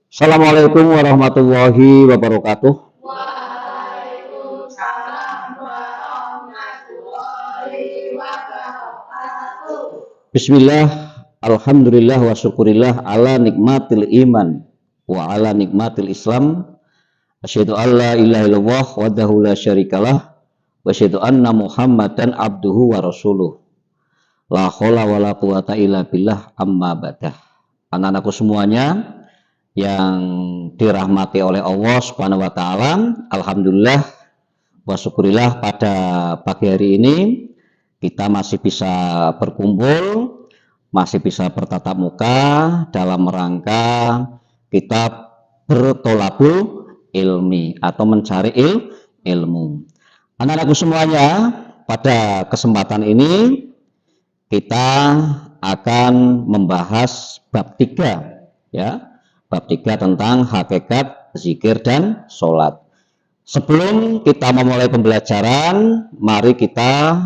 Assalamualaikum warahmatullahi wabarakatuh. Waalaikumsalam warahmatullahi wabarakatuh. Bismillah, alhamdulillah wa syukurillah ala nikmatil iman wa ala nikmatil islam. Asyhadu an la ilaha illallah wahdahu la syarikalah wa asyhadu anna Muhammadan abduhu wa rasuluh. La haula wala quwata illa billah amma ba'dah. Anak-anakku semuanya yang dirahmati oleh Allah Subhanahu wa taala, alhamdulillah wa syukurillah pada pagi hari ini kita masih bisa berkumpul, masih bisa bertatap muka dalam rangka kita bertolabul ilmi atau mencari ilmu. Anak-anakku semuanya, pada kesempatan ini kita akan membahas bab 3 ya. Bab 3 tentang hakikat zikir dan sholat. Sebelum kita memulai pembelajaran, mari kita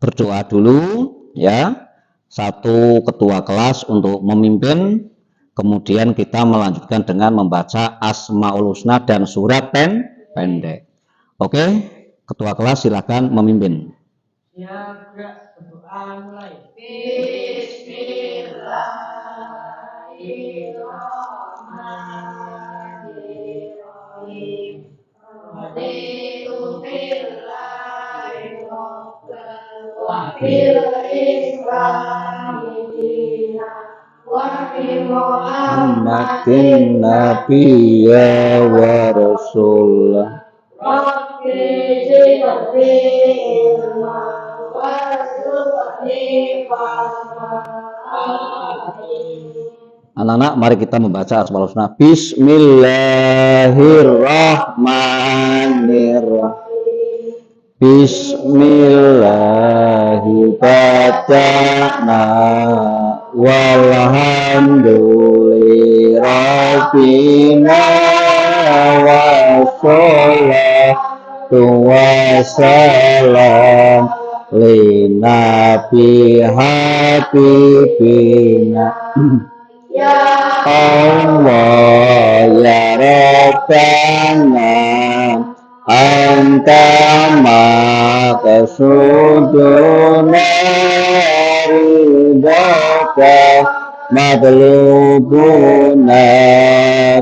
berdoa dulu ya. Satu ketua kelas untuk memimpin, kemudian kita melanjutkan dengan membaca Asmaul Husna dan surat pendek. Oke, ketua kelas silakan memimpin. Ya, berdoa mulai. Bismillahirrahmanirrahim. Raditu billahi rabban wa bil islami dinan wa bi Muhammadin nabiyya wa rasulah. Rabbi zidni ilma warzuqni fahma. Anak-anak, mari kita membaca Asmaul Husna. Bismillahirrahmanirrahim. Bismillahi bada'na walhamdulillahi rabbina wassalatu wassalam linabi habibina Ya Allah ya Rabbana anta maqsuduna ridaka madlubuna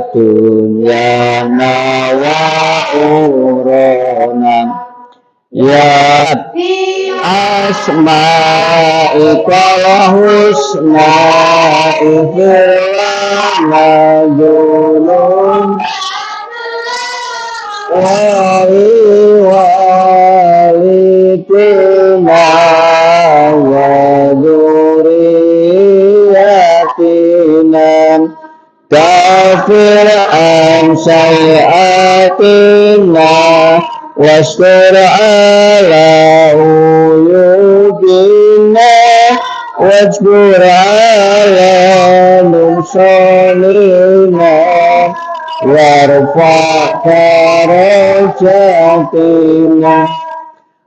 dunyana wa urona ya asma'ikal husna ihilana dulun walidina wa dzurriyyatina kafir an sayiatina waskur ala uyubina wajbur ala nursalina warfa darajatina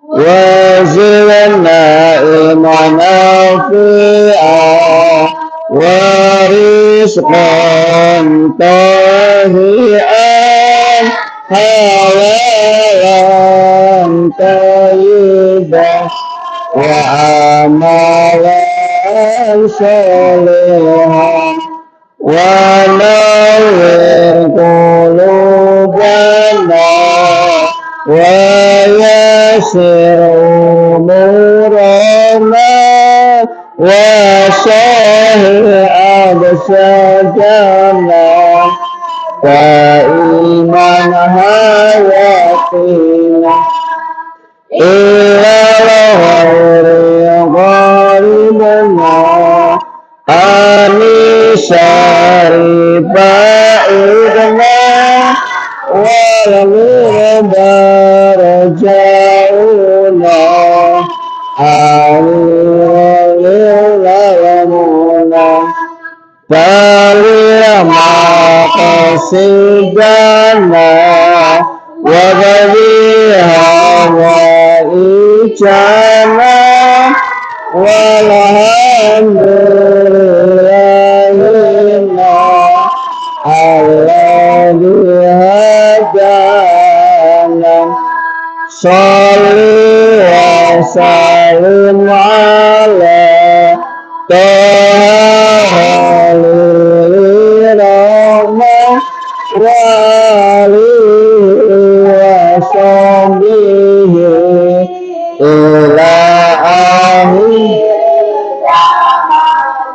wazilna imana fi'a warisqan tahi'an halalan tayyiban wa amalan sholihan wa nawwir qulubana wa yassir umurana wa sahih absadana wa iman hayatina ila lahuri gharibana anisari ba'idna wal barjauna alilalamuna balilama qasidana wa baliha wa ijana walhamdulillahina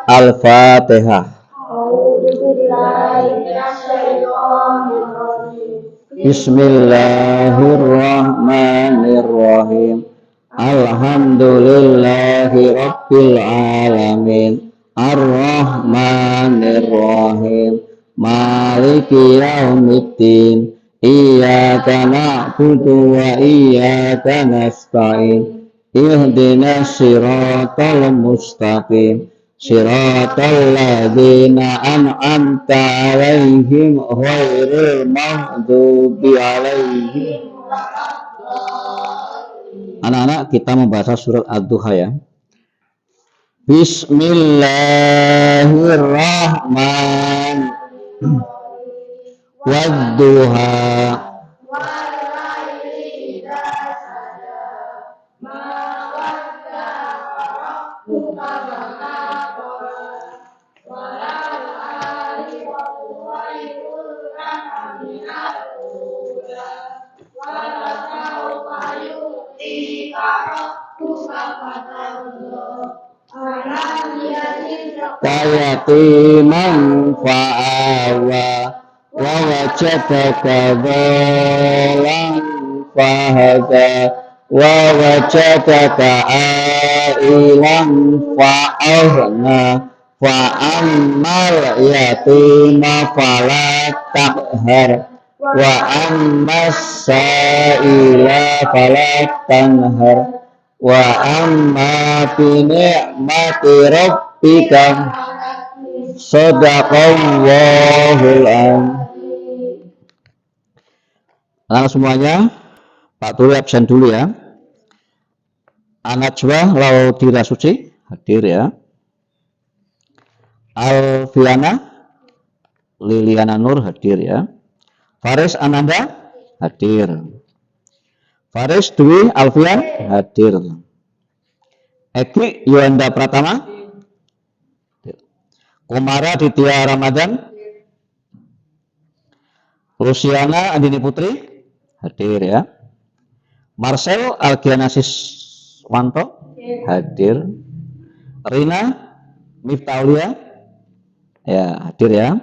Al-Fatihah. Bismillahirrahmanirrahim. Alhamdulillahi Rabbil Alamin. Ar-Rahmanir-Rahim. Maliki yaumiddin. Iyyaka na'budu wa iyyaka nasta'in. Ihdinas siratal mustaqim. Siratal ladzina an'amta 'alaihim ghairil maghdubi 'alaihim. Anak-anak, kita membaca surat Ad-Duha ya. Bismillahirrahmanirrahim. Wad-duha. Kayatiman fa'awa wa wajadaka dhalan fahada wa wajadaka ailan fa'aghna fa'ammal yatima fala taqhar wa ammas sa'ila fala tanhar wa amma bi ni'mati rabbika sadaqallahul azim. Anak semuanya, Pak Turi absen dulu ya. Anak Najwa Laudira Suci hadir ya. Alfiana Liliana Nur hadir ya. Faris Ananda hadir. Faris Dwi Alfian hadir. Eki Yuanda Pratama, Kumara Ditya Ramadan, Luciana Andini Putri hadir ya. Marcel Algiana Siswanto hadir. Rina Miftaulia ya hadir ya.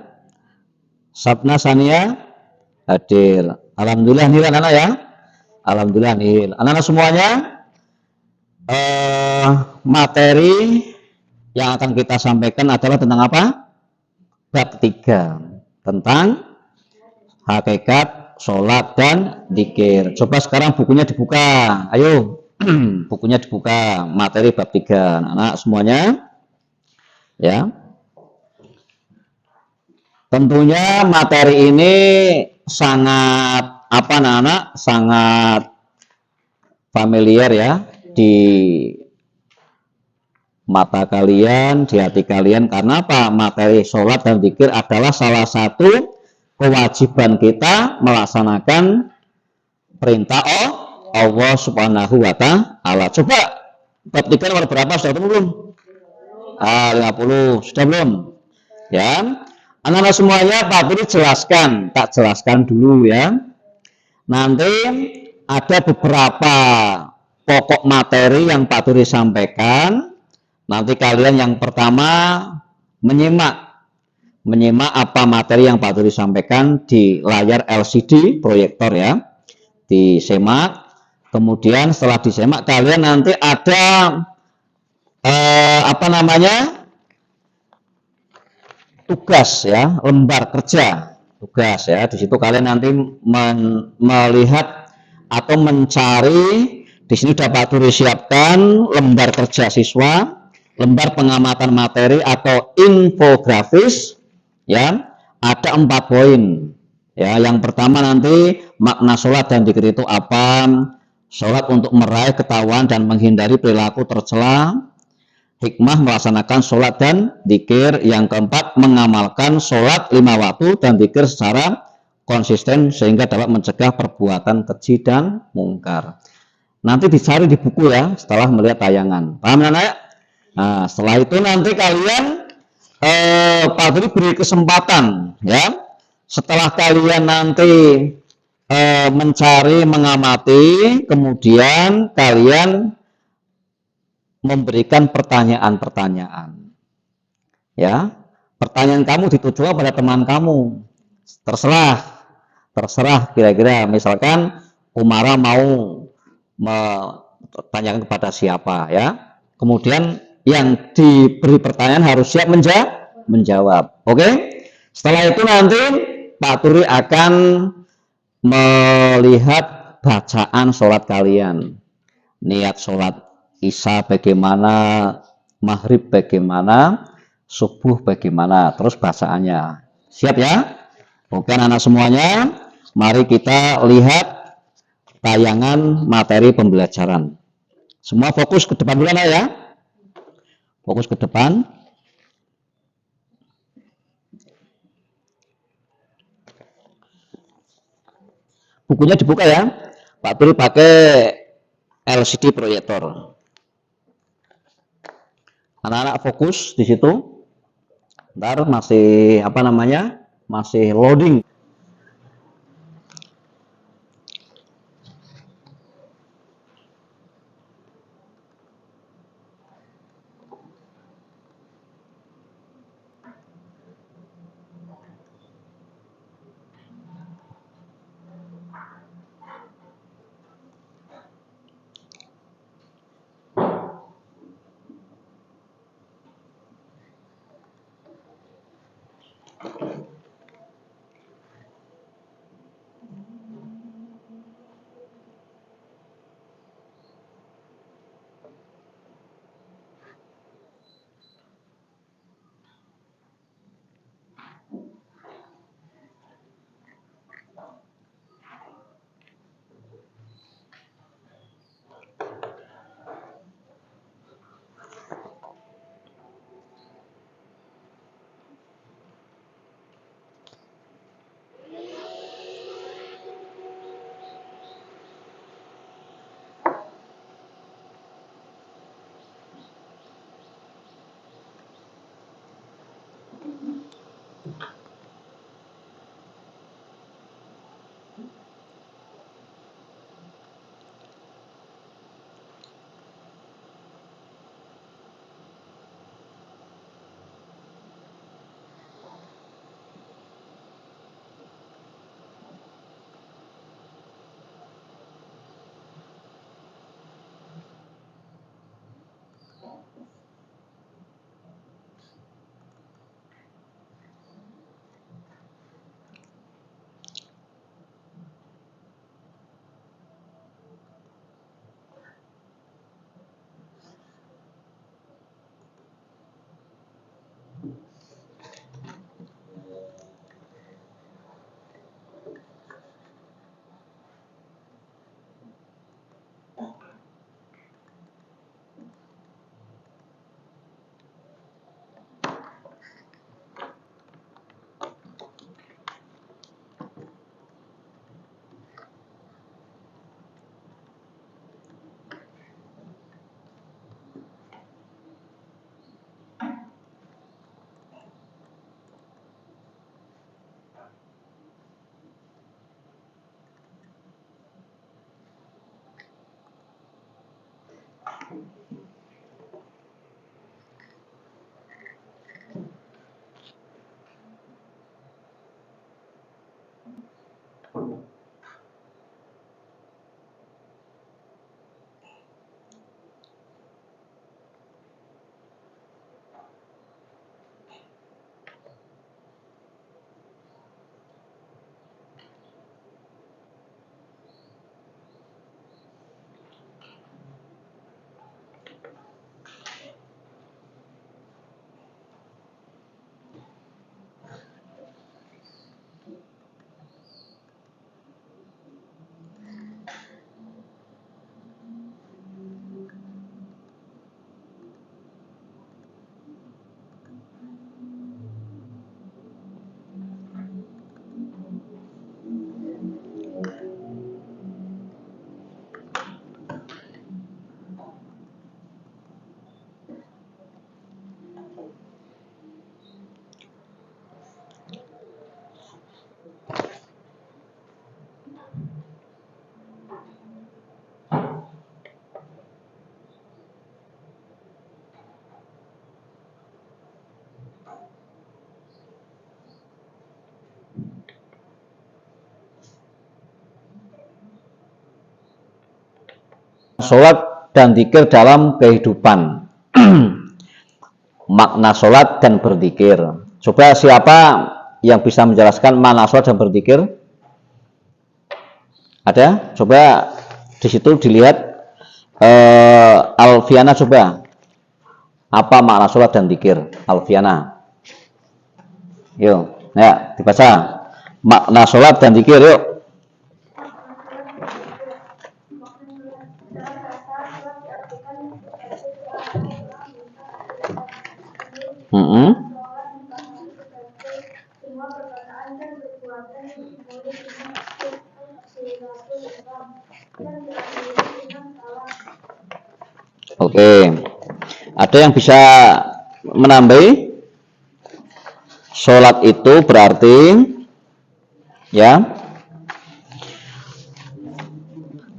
Sabna Sania hadir. Alhamdulillah nih anak-anak ya. Alhamdulillah nih anak-anak semuanya. Materi yang akan kita sampaikan adalah tentang apa? Bab 3 tentang hakikat sholat dan dzikir. Coba sekarang bukunya dibuka. Ayo, bukunya dibuka. Materi bab 3 anak-anak semuanya. Ya. Tentunya materi ini sangat apa anak-anak? Sangat familiar ya di mata kalian, di hati kalian. Karena apa? Materi sholat dan dzikir adalah salah satu kewajiban kita melaksanakan perintah Allah Subhanahu wa Ta'ala. Coba bab 3 nomor berapa? Sudah ketemu belum? 50. Sudah belum? Ya. Anak-anak semuanya Pak Turi jelaskan, tak jelaskan dulu ya. Nanti ada beberapa pokok materi yang Pak Turi sampaikan. Nanti kalian yang pertama menyimak apa materi yang Pak Turi sampaikan di layar LCD proyektor ya. Disemak. Kemudian setelah disemak kalian nanti ada tugas ya, lembar kerja tugas ya. Di situ kalian nanti melihat atau mencari. Di sini sudah Pak Turi siapkan lembar kerja siswa, lembar pengamatan materi atau infografis ya. Ada 4 poin ya. Yang pertama nanti makna sholat dan dzikir itu apa? Sholat untuk meraih ketahuan dan menghindari perilaku tercela. Hikmah melaksanakan sholat dan dzikir. Yang keempat, mengamalkan sholat 5 waktu dan dzikir secara konsisten sehingga dapat mencegah perbuatan keji dan mungkar. Nanti dicari di buku ya setelah melihat tayangan. Paham anak? Nah, setelah itu nanti kalian Pak Dri beri kesempatan ya. Setelah kalian nanti mencari, mengamati, kemudian kalian memberikan pertanyaan-pertanyaan. Ya, pertanyaan kamu ditujukan pada teman kamu. Terserah, terserah kira-kira. Misalkan Umara mau bertanyakan kepada siapa ya. Kemudian yang diberi pertanyaan harus siap menjawab. Oke? Setelah itu nanti Pak Turi akan melihat bacaan sholat kalian. Niat sholat Isya bagaimana, maghrib bagaimana, subuh bagaimana, terus bacaannya. Siap ya? Oke anak-anak semuanya, mari kita lihat tayangan materi pembelajaran. Semua fokus ke depan dulu ya. Fokus ke depan. Bukunya dibuka ya. Pak Turi pakai LCD proyektor. Anak-anak fokus di situ. Ntar masih apa namanya? Masih loading. sholat dan zikir dalam kehidupan. Makna sholat dan berzikir. Coba siapa yang bisa menjelaskan makna sholat dan berzikir? Ada? Coba di situ dilihat. Alfiana, coba apa makna sholat dan zikir? Alfiana, yuk, ya dibaca makna sholat dan zikir, yuk. Oke, ada yang bisa menambahi? Sholat itu berarti, ya,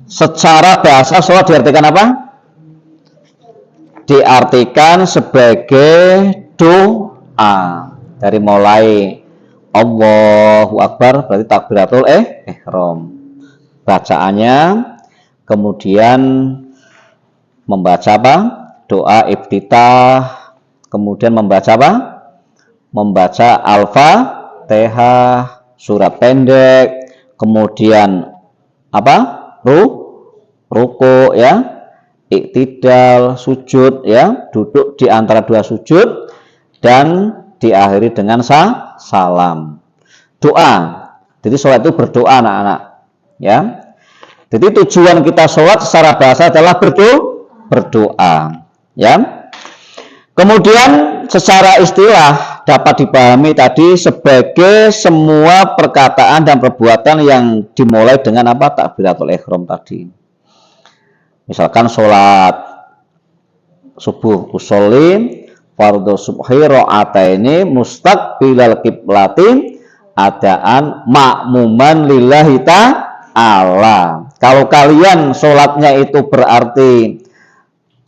secara bahasa sholat diartikan apa? Diartikan sebagai doa. Dari mulai Allahu Akbar berarti takbiratul ihram, bacaannya, kemudian membaca apa? Doa iftitah, kemudian membaca apa? Membaca Al-Fatihah, surat pendek, kemudian apa? Ruku, ya, iktidal, sujud, ya, duduk di antara dua sujud, dan diakhiri dengan salam. Doa. Jadi sholat itu berdoa, anak-anak, ya. Jadi tujuan kita sholat secara bahasa adalah berdoa, ya. Kemudian secara istilah dapat dipahami tadi sebagai semua perkataan dan perbuatan yang dimulai dengan apa? Takbiratul ihram tadi. Misalkan sholat subuh, usolli fardhu subhi ra'ataini mustaqbilal qiblati adaan makmuman lillahi ta'ala. Kalau kalian sholatnya itu berarti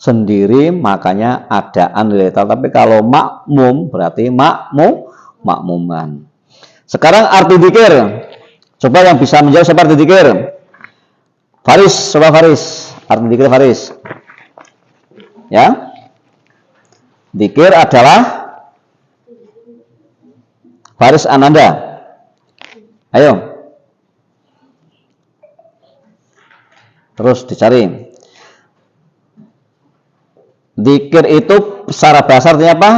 sendiri, makanya adaan lillahi ta'ala. Tapi kalau makmum berarti makmuman. Sekarang arti zikir. Coba yang bisa menjawab siapa arti zikir? Faris, coba Faris. Arti zikir Faris. Ya. Zikir adalah Faris Ananda. Ayo. Terus dicari. Zikir itu secara bahasa artinya apa?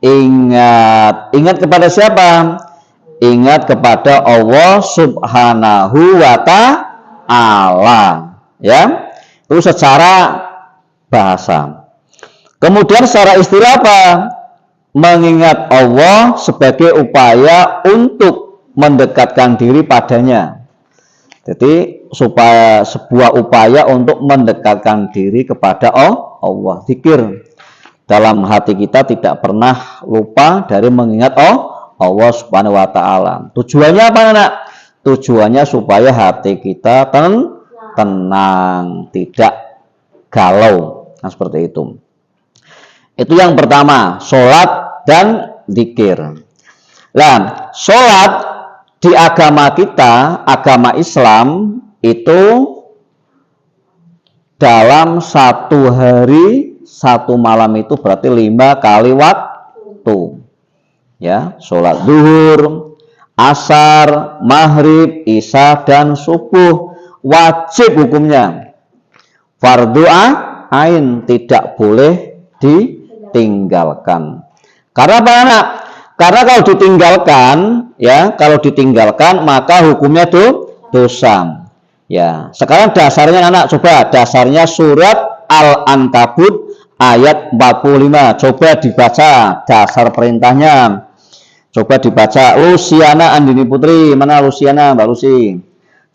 Ingat. Ingat kepada siapa? Ingat kepada Allah Subhanahu wa ta'ala. Ya. Itu secara bahasa. Kemudian secara istilah apa? Mengingat Allah sebagai upaya untuk mendekatkan diri padanya. Jadi supaya sebuah upaya untuk mendekatkan diri kepada Allah. Zikir dalam hati kita tidak pernah lupa dari mengingat Allah Subhanahu wa ta'ala. Tujuannya apa, anak? Tujuannya supaya hati kita tenang, tidak galau. Nah, seperti itu. Itu yang pertama, sholat dan zikir. Nah, sholat di agama kita, agama Islam, itu dalam satu hari, satu malam itu berarti 5 kali waktu. Ya, sholat zuhur, asar, maghrib, isya, dan subuh. Wajib hukumnya. Fardhu ain, tidak boleh ditinggalkan. Karena apa, anak? Karena kalau ditinggalkan, ya, kalau ditinggalkan maka hukumnya dosa. Ya, sekarang dasarnya, anak, coba dasarnya surat Al-Ankabut ayat 45. Coba dibaca dasar perintahnya. Coba dibaca. Luciana Andini Putri, mana Luciana, Mbak Lucy?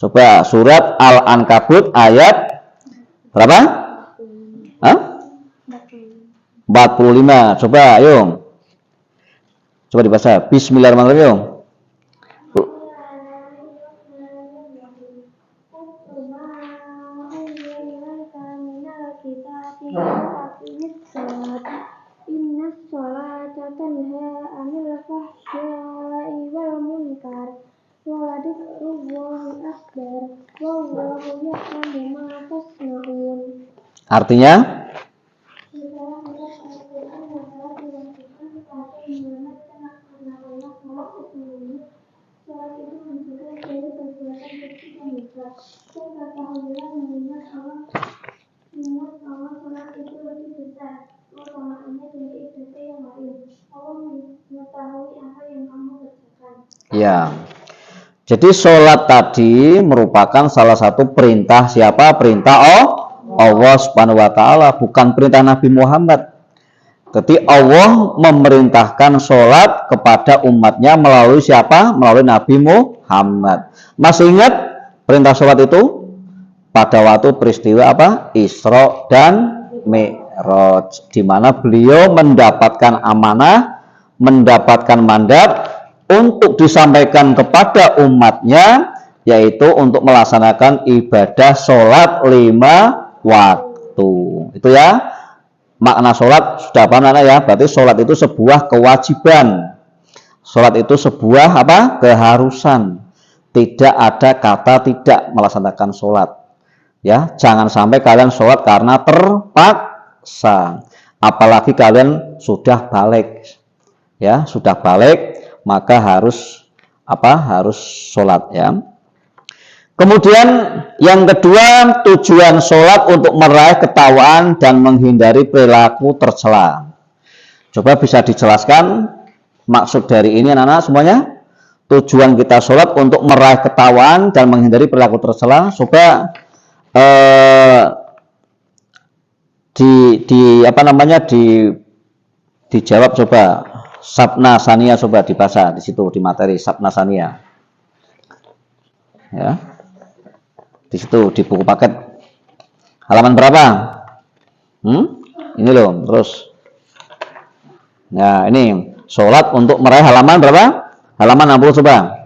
Coba surat Al-Ankabut ayat berapa? 45. Coba, ayo. Coba dibaca. Bismillahirrahmanirrahim. Waladzikrullahi akbar. Wallahu ya'lamu ma tasna'un. Artinya, Setelah ayat Al-Quran adalah diwajibkan kepada Muhammad dan anak-anak sholat sesungguhnya. Sholat itu mencegah dari perbuatan keji dan dosa. Dan ketahuilah mengingat Allah sholat itu lebih besar keutamaannya dari ibadah yang lain. Allah mengetahui apa yang kamu kerjakan. ya. Jadi sholat tadi merupakan salah satu perintah siapa? Perintah Allah Subhanahu wa taala, bukan perintah Nabi Muhammad. Jadi Allah memerintahkan sholat kepada umatnya melalui siapa? Melalui Nabi Muhammad. Masih ingat perintah sholat itu? Pada waktu peristiwa apa? Isra dan Mi'raj, di mana beliau mendapatkan amanah, mendapatkan mandat untuk disampaikan kepada umatnya, yaitu untuk melaksanakan ibadah sholat 5 waktu. Itu ya, makna sholat sudah paham ya. Berarti sholat itu sebuah kewajiban, sholat itu sebuah apa? Keharusan. Tidak ada kata tidak melaksanakan sholat. Ya, jangan sampai kalian sholat karena terpaksa. Apalagi kalian sudah balik, ya sudah balik, maka harus apa? Harus sholat ya. Kemudian yang kedua, tujuan sholat untuk meraih ketawaan dan menghindari perilaku tercela. Coba bisa dijelaskan maksud dari ini anak-anak semuanya? Tujuan kita sholat untuk meraih ketawaan dan menghindari perilaku tercela. Coba dijawab coba. Sabna Sania, coba dibaca di situ di materi Sabna Sania. Ya. Di situ di buku paket halaman berapa? Ini loh, terus. Nah, ini sholat untuk meraih halaman berapa? Halaman 60 coba.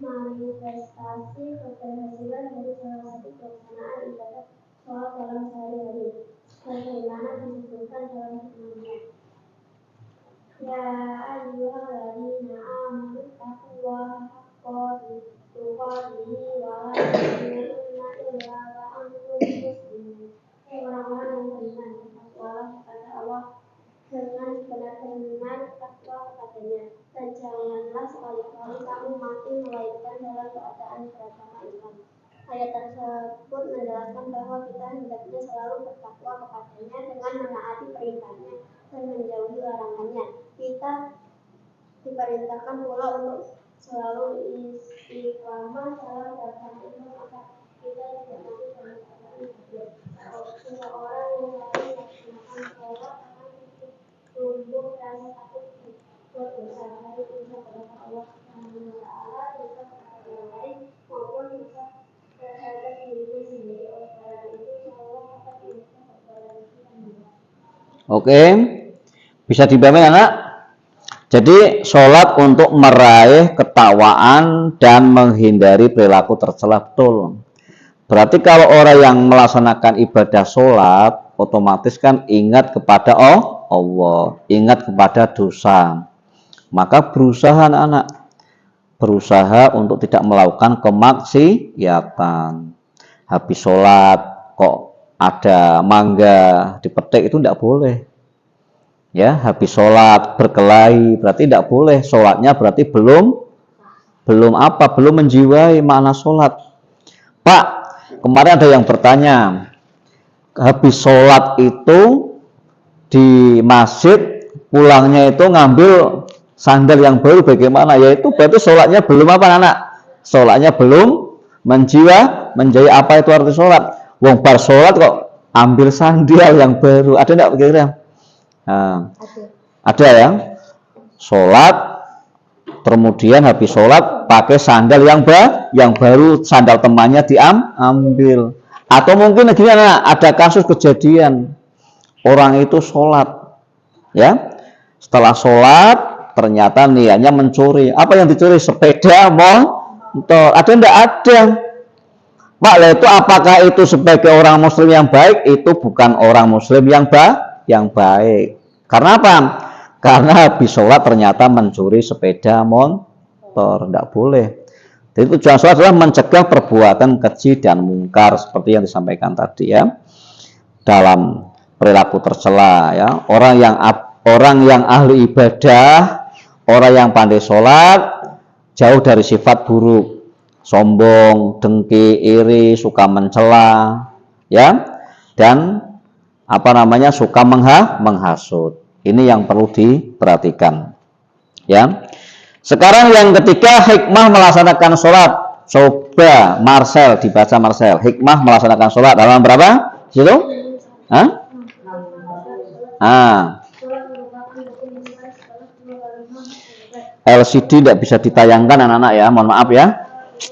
Manifestasi keberhasilan dari salah satu pelaksanaan ibadah sholat dalam sehari-hari, sebagaimana disebutkan dalam firman-Nya. Ya ayyuhalladzina amanu taqullaha haqqa tuqatih wa la tamutunna illa wa antum muslimun. Orang-orang yang beriman, bertakwalah kepada Allah dengan benar-benar takwa kepadanya, dan janganlah sekali-kali kamu mati melainkan dalam keadaan beragama Islam. Ayat tersebut menjelaskan bahwa kita hendaknya selalu bertakwa kepadanya dengan menaati perintahnya dan menjauhi larangannya. Kita diperintahkan pula untuk selalu istiqamah dalam beragama Islam agar kita tidak mati dalam keadaan kafir. Seseorang yang selalu melaksanakan sholat akan tumbuh rasa takut berdosa, baik dosa kepada Allah Subhanahu wa taala, dosa kepada orang lain, maupun dosa terhadap dirinya sendiri. Oleh karena itu, Allah akan meminta kepada kita. Oke, bisa dipahami anak? Jadi sholat untuk meraih ketakwaan dan menghindari perilaku tercela, betul. Berarti kalau orang yang melaksanakan ibadah sholat, otomatis kan ingat kepada Allah, ingat kepada dosa. Maka berusaha anak-anak, berusaha untuk tidak melakukan kemaksiatan. Habis sholat kok ada mangga dipetik, itu tidak boleh. Ya, habis sholat berkelahi, berarti tidak boleh. Sholatnya berarti belum menjiwai makna sholat. Pak, kemarin ada yang bertanya, habis sholat itu di masjid, pulangnya itu ngambil sandal yang baru bagaimana? Yaitu berarti sholatnya belum apa anak? Sholatnya belum menjauhi. Apa itu arti sholat? Wong bar sholat kok ambil sandal yang baru. Ada enggak kira-kira? Nah, ada ya. Sholat, kemudian habis sholat pakai sandal yang baru, sandal temannya diambil. Atau mungkin gimana? Ada kasus kejadian orang itu sholat, ya. Setelah sholat ternyata niatnya mencuri. Apa yang dicuri? Sepeda motor. Ada enggak? Ada. Pak, itu apakah itu sebagai orang muslim yang baik? Itu bukan orang muslim yang baik. Karena apa? Karena habis sholat ternyata mencuri sepeda motor. Tidak boleh. Jadi tujuan sholat adalah mencegah perbuatan keji dan mungkar seperti yang disampaikan tadi ya. Dalam perilaku tercela ya. Orang yang ahli ibadah, orang yang pandai sholat, jauh dari sifat buruk. Sombong, dengki, iri, suka mencela, ya, dan suka menghasut. Ini yang perlu diperhatikan, ya. Sekarang yang ketiga, hikmah melaksanakan sholat. Coba Marcel, dibaca Marcel. Hikmah melaksanakan sholat dalam berapa? Situ? LCD tidak bisa ditayangkan anak-anak ya, mohon maaf ya.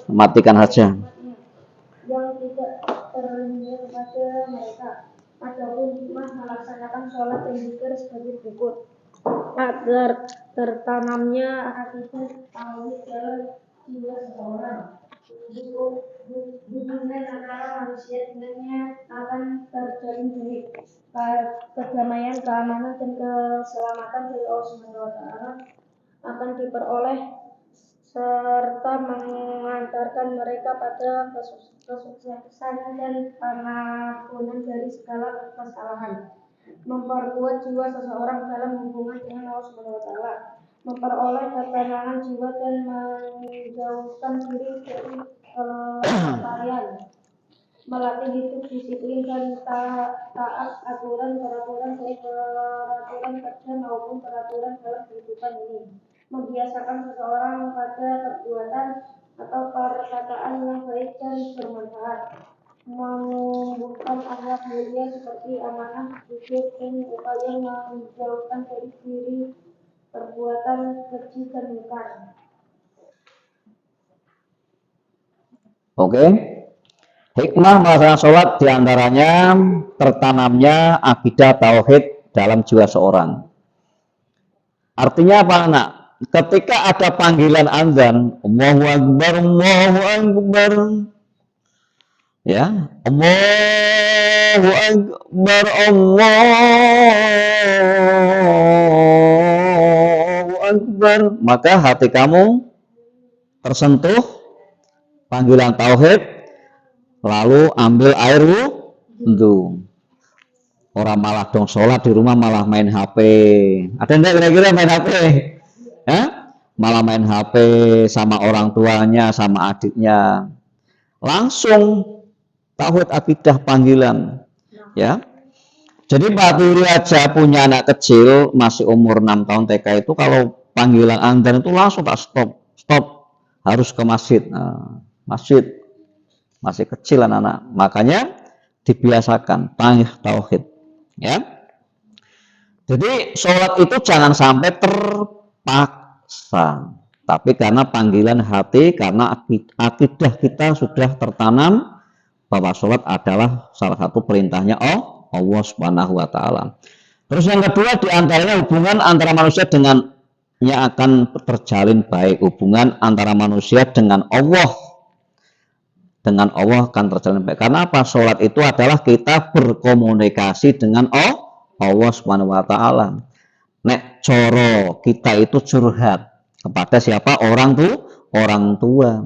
Matikan saja. Yang tidak terlihat pada mereka. Adapun hikmah melaksanakan sholat yang zikir sebagai berikut. Agar tertanamnya akidah tauhid dalam jiwa seseorang. Hubungan antara manusia dengannya akan terjalin baik. Kedamaian, keamanan, dan keselamatan dari Allah Subhanahu wa Ta'ala akan diperoleh serta mengantarkan mereka pada kesuksesan dan pengampunan dari segala kesalahan. Memperkuat jiwa seseorang dalam hubungan dengan Allah Subhanahu wa Ta'ala, memperoleh ketenangan jiwa dan menjauhkan diri dari kelalaian, melatih hidup disiplin dan taat peraturan baik peraturan kerja maupun peraturan dalam kehidupan ini. Membiasakan seseorang pada perbuatan atau perkataan yang baik dan bermanfaat, menumbuhkan akhlak mulia seperti amanah, jujur, dan upaya menjauhkan dari diri perbuatan keji dan mungkar. Oke. Hikmah melaksanakan sholat diantaranya tertanamnya akidah tauhid dalam jiwa seorang. Artinya apa anak? Ketika ada panggilan azan, Allahu Akbar, Allahu Akbar, ya, Allahu Akbar, Allahu Akbar, maka hati kamu tersentuh panggilan tauhid, lalu ambil air wudhu. Orang malah dong sholat di rumah malah main HP. Ada enggak kira-kira main HP? Malah main HP sama orang tuanya, sama adiknya. Langsung tauhid akidah panggilan, ya. Jadi Pak Turi aja punya anak kecil masih umur 6 tahun TK itu kalau panggilan azan itu langsung tak stop, harus ke masjid. Masjid masih kecil anak-anak, makanya dibiasakan panggil tauhid, ya. Jadi sholat itu jangan sampai terpaksa, tapi karena panggilan hati, karena akidah kita sudah tertanam bahwa sholat adalah salah satu perintahnya Allah Subhanahu wa Ta'ala. Terus yang kedua diantaranya hubungan antara manusia dengannya akan terjalin baik. Hubungan antara manusia dengan Allah akan terjalin baik. Karena apa? Sholat itu adalah kita berkomunikasi dengan Allah Subhanahu wa Ta'ala. Nek coro kita itu curhat kepada siapa? Orang tua.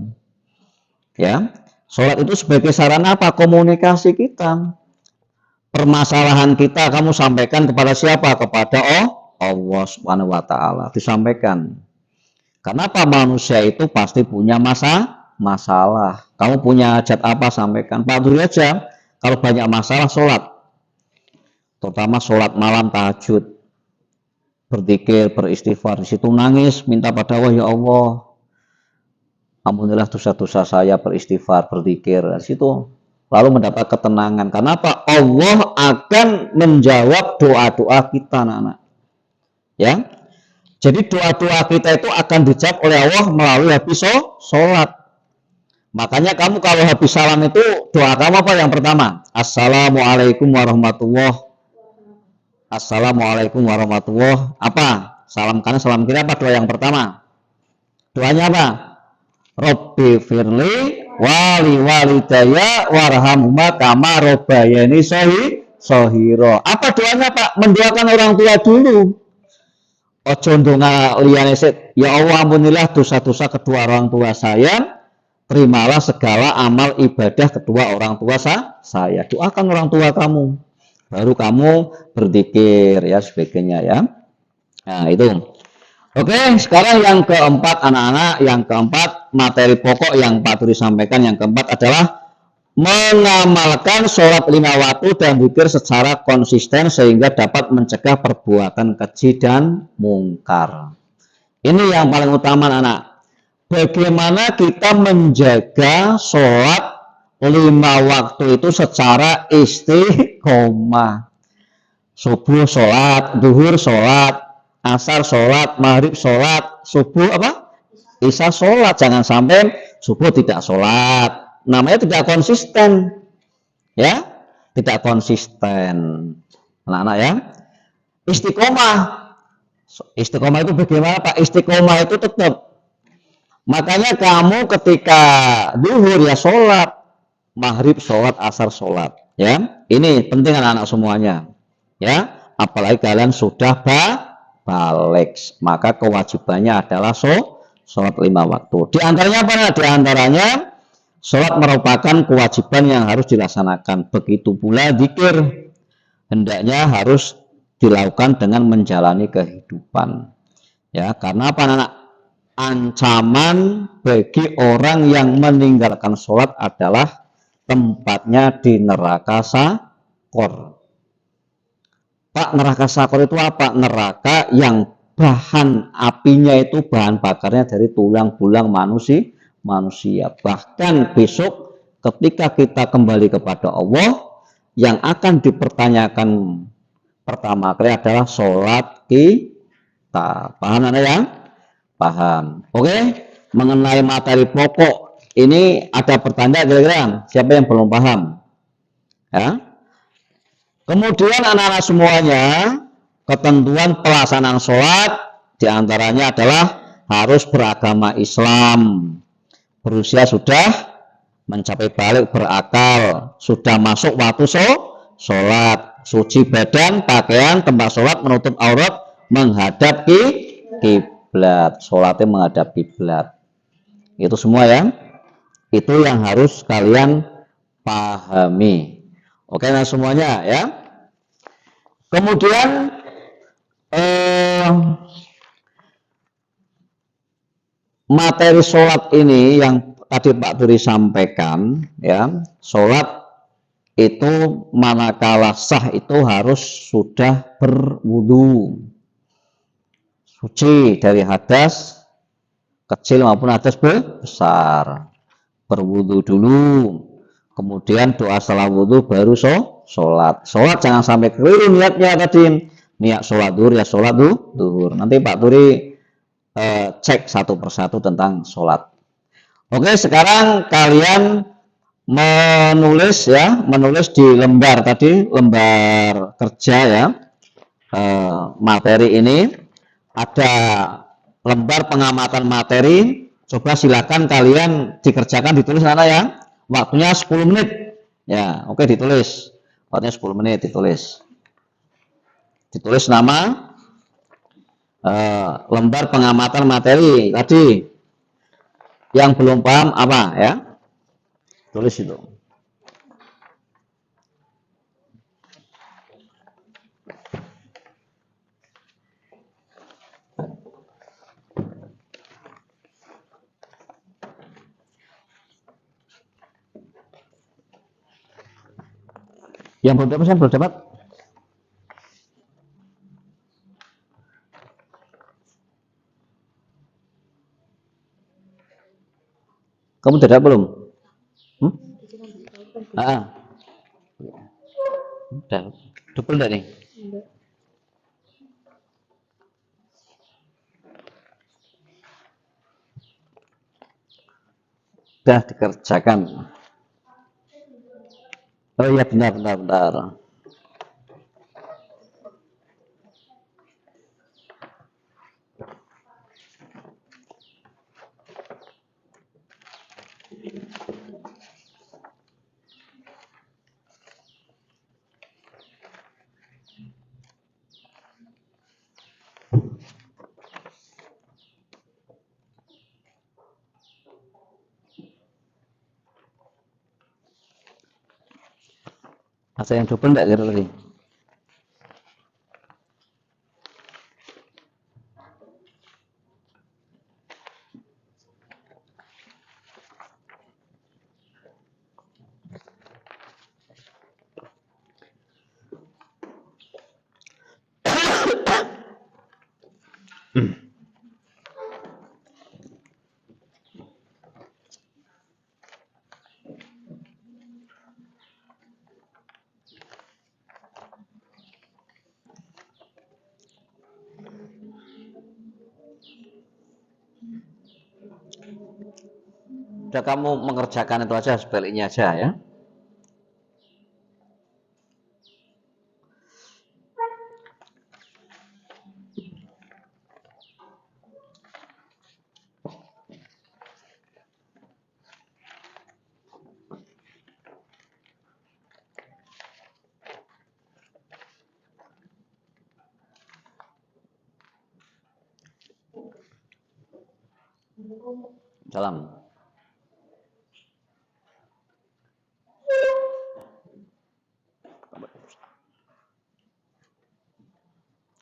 Ya. Sholat itu sebagai sarana apa? Komunikasi kita. Permasalahan kita kamu sampaikan kepada siapa? Kepada Allah Subhanahu wa Ta'ala. Disampaikan. Kenapa? Manusia itu pasti punya masalah. Kamu punya hajat apa? Sampaikan. Pak Duri aja kalau banyak masalah sholat. Terutama sholat malam tahajud. Berzikir, beristighfar. Di situ nangis, minta pada Allah, ya Allah. Ampunilah dosa-dosa saya, beristighfar, berzikir. Di situ lalu mendapat ketenangan. Kenapa? Allah akan menjawab doa-doa kita, anak-anak. Ya. Jadi doa-doa kita itu akan dijawab oleh Allah melalui habis sholat. Makanya kamu kalau habis salam itu doa kamu apa yang pertama? Assalamualaikum warahmatullahi. Assalamualaikum warahmatullahi. Apa? Salam kanan, salam kiri apa doa yang pertama? Doanya apa? Robbi firli wali walidaya warhamhuma kama robbayani sohiro. Apa doanya Pak? Mendoakan orang tua dulu. Ojo ndonga liyane sik. Ya Allah ampunilah dosa-dosa kedua orang tua saya. Terimalah segala amal ibadah kedua orang tua saya. Doakan orang tua kamu. Baru kamu berzikir ya sebagainya ya. Nah, itu. Oke, sekarang yang keempat anak-anak, yang keempat materi pokok yang Pak Turi sampaikan yang keempat adalah mengamalkan sholat 5 waktu dan zikir secara konsisten sehingga dapat mencegah perbuatan keji dan mungkar. Ini yang paling utama anak. Bagaimana kita menjaga sholat 5 waktu itu secara istiqomah. Subuh sholat, duhur sholat, asar sholat, maghrib sholat, subuh apa? Isya sholat. Jangan sampai subuh tidak sholat. Namanya tidak konsisten, ya, tidak konsisten. Anak-anak ya, istiqomah. Istiqomah itu bagaimana Pak? Istiqomah itu tetap. Makanya kamu ketika duhur ya sholat, maghrib sholat, asar sholat. Ya, ini penting anak-anak semuanya. Ya, apalagi kalian sudah balik, maka kewajibannya adalah sholat 5 waktu. Di antaranya apa? Di antaranya sholat merupakan kewajiban yang harus dilaksanakan. Begitu pula zikir hendaknya harus dilakukan dengan menjalani kehidupan. Ya, karena apa anak? Ancaman bagi orang yang meninggalkan sholat adalah tempatnya di neraka sakor. Pak, neraka sakor itu apa? Neraka yang bahan apinya itu bahan bakarnya dari tulang belulang manusia. Bahkan besok ketika kita kembali kepada Allah, yang akan dipertanyakan pertama kali adalah sholat kita. Paham anda ya? Paham. Oke, mengenai materi pokok ini ada pertanyaan kira-kira siapa yang belum paham? Ya. Kemudian anak-anak semuanya ketentuan pelaksanaan sholat diantaranya adalah harus beragama Islam, berusia sudah mencapai balik berakal, sudah masuk waktu sholat, suci badan, pakaian, tempat sholat, menutup aurat, menghadap kiblat, sholatnya menghadap kiblat. Itu semua ya. Itu yang harus kalian pahami. Oke, nah semuanya ya. Kemudian materi sholat ini yang tadi Pak Turi sampaikan ya, sholat itu manakala sah itu harus sudah berwudu, suci dari hadas kecil maupun hadas besar, berwudu dulu, kemudian doa setelah wudu baru sholat. Sholat jangan sampai keliru niatnya tadi, niat sholat duhur ya sholat duhur. Nanti Pak Turi cek satu persatu tentang sholat. Oke, sekarang kalian menulis ya, menulis di lembar tadi, lembar kerja ya, materi ini ada lembar pengamatan materi. Coba silakan kalian dikerjakan, ditulis anak ya. Waktunya 10 menit. Ya, oke ditulis. Waktunya 10 menit ditulis. Ditulis nama lembar pengamatan materi tadi. Yang belum paham apa ya? Tulis itu. Yang belum dapat, saya belum dapat. Kamu udah ada belum? Hmm? Ah, udah. Double enggak nih? Udah dikerjakan. Oh iya benar benar benar. Ada yang double enggak kira tadi? Udah kamu mengerjakan itu aja, sebaliknya aja ya. Salam.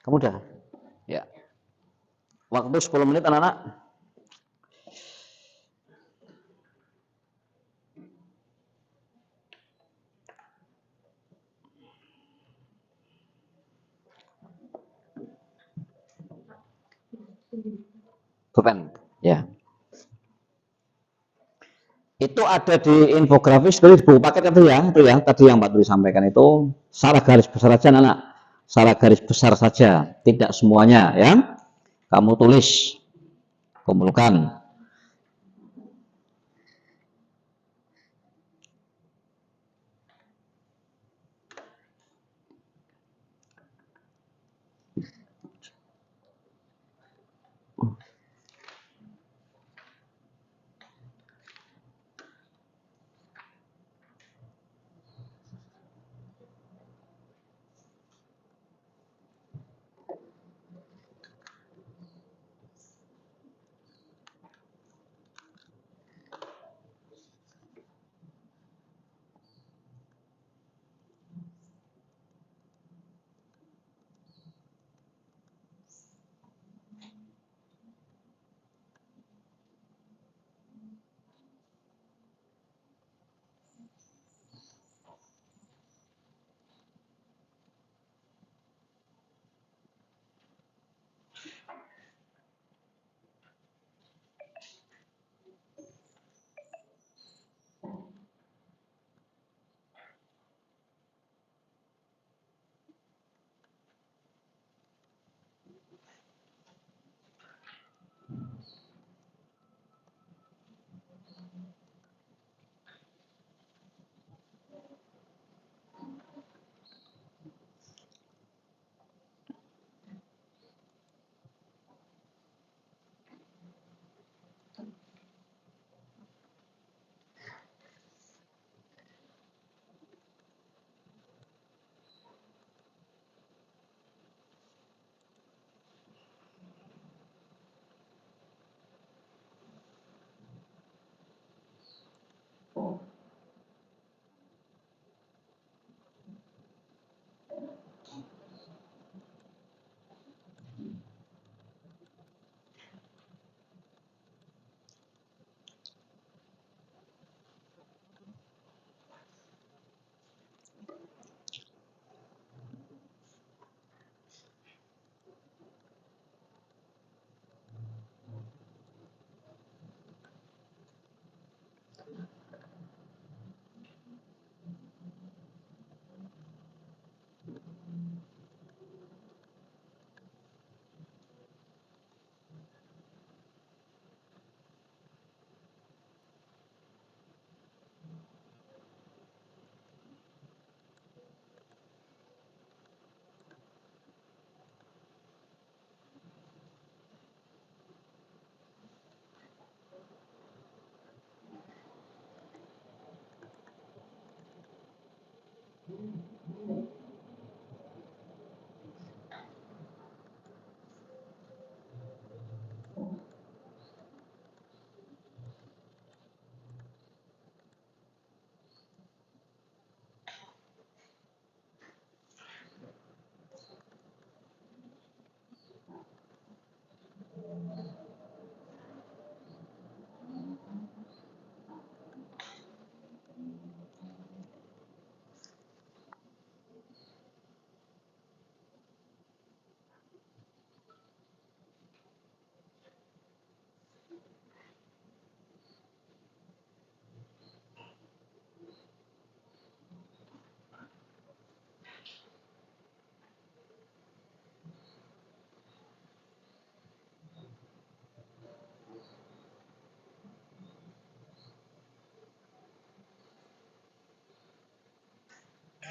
Kamu udah? Ya. Waktu 10 menit anak-anak. Pulpen. Ya. Itu ada di infografis dari buku paket itu ya tadi yang Pak Turi sampaikan itu secara garis besar saja anak, secara garis besar saja, tidak semuanya ya. Kamu tulis, kumpulkan.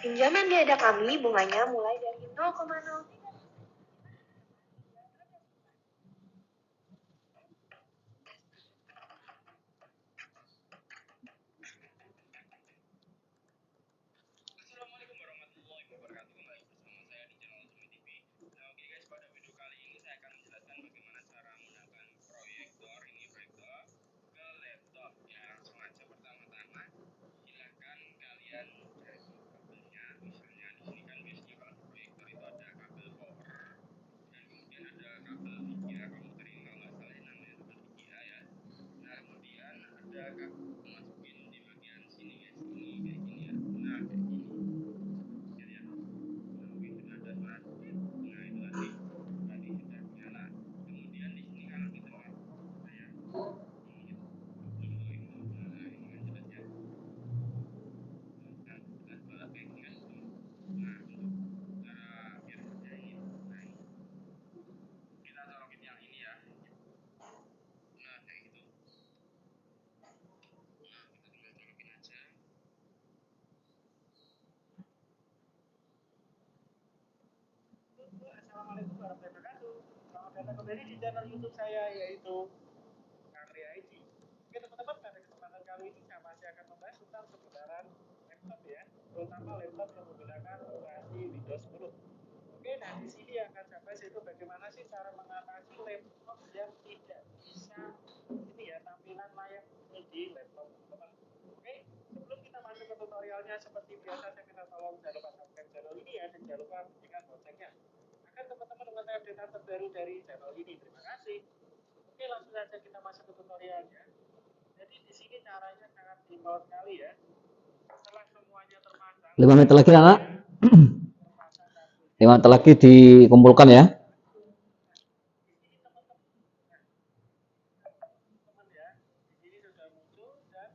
Pinjaman di ada kami bunganya mulai dari 0,0. Assalamualaikum warahmatullahi wabarakatuh. Kembali bersama saya di channel Sumi TV. Nah, oke guys, pada video kali ini saya akan menjelaskan bagaimana cara menggunakan proyektor ke laptop. Ya, langsung aja pertama-tama. Silahkan kalian cari kabelnya. Misalnya di sini kan biasanya kalau di proyektor itu ada kabel power dan kemudian ada kabel VGA komputer ini kalau nggak salah namanya kabel VGA ya. Nah, kemudian ada kabel masukin di bagian sini guys. Ini kayak gini ya. Nah, kayak gini. Assalamualaikum warahmatullahi wabarakatuh. Selamat datang kembali di channel YouTube saya yaitu Karya IT. Oke teman-teman, pada kesempatan kali ini saya masih akan membahas tentang seputaran laptop ya, terutama laptop yang menggunakan operasi Windows 10. Oke, nah di sini yang akan saya bahas itu bagaimana sih cara mengatasi laptop yang tidak bisa ini ya tampilan layar full di laptop teman-teman. Oke, sebelum kita masuk ke tutorialnya seperti biasa saya minta tolong jangan lupa subscribe channel ini ya dan jangan lupa bunyikan loncengnya agar teman-teman mengetahui update terbaru dari channel ini. Terima kasih. Oke, langsung saja kita masuk ke tutorialnya. Jadi di sini caranya sangat simpel sekali ya. Setelah semuanya terpasang, 5 menit lagi anak. 5 menit lagi dikumpulkan ya. teman ya, di sini sudah muncul dan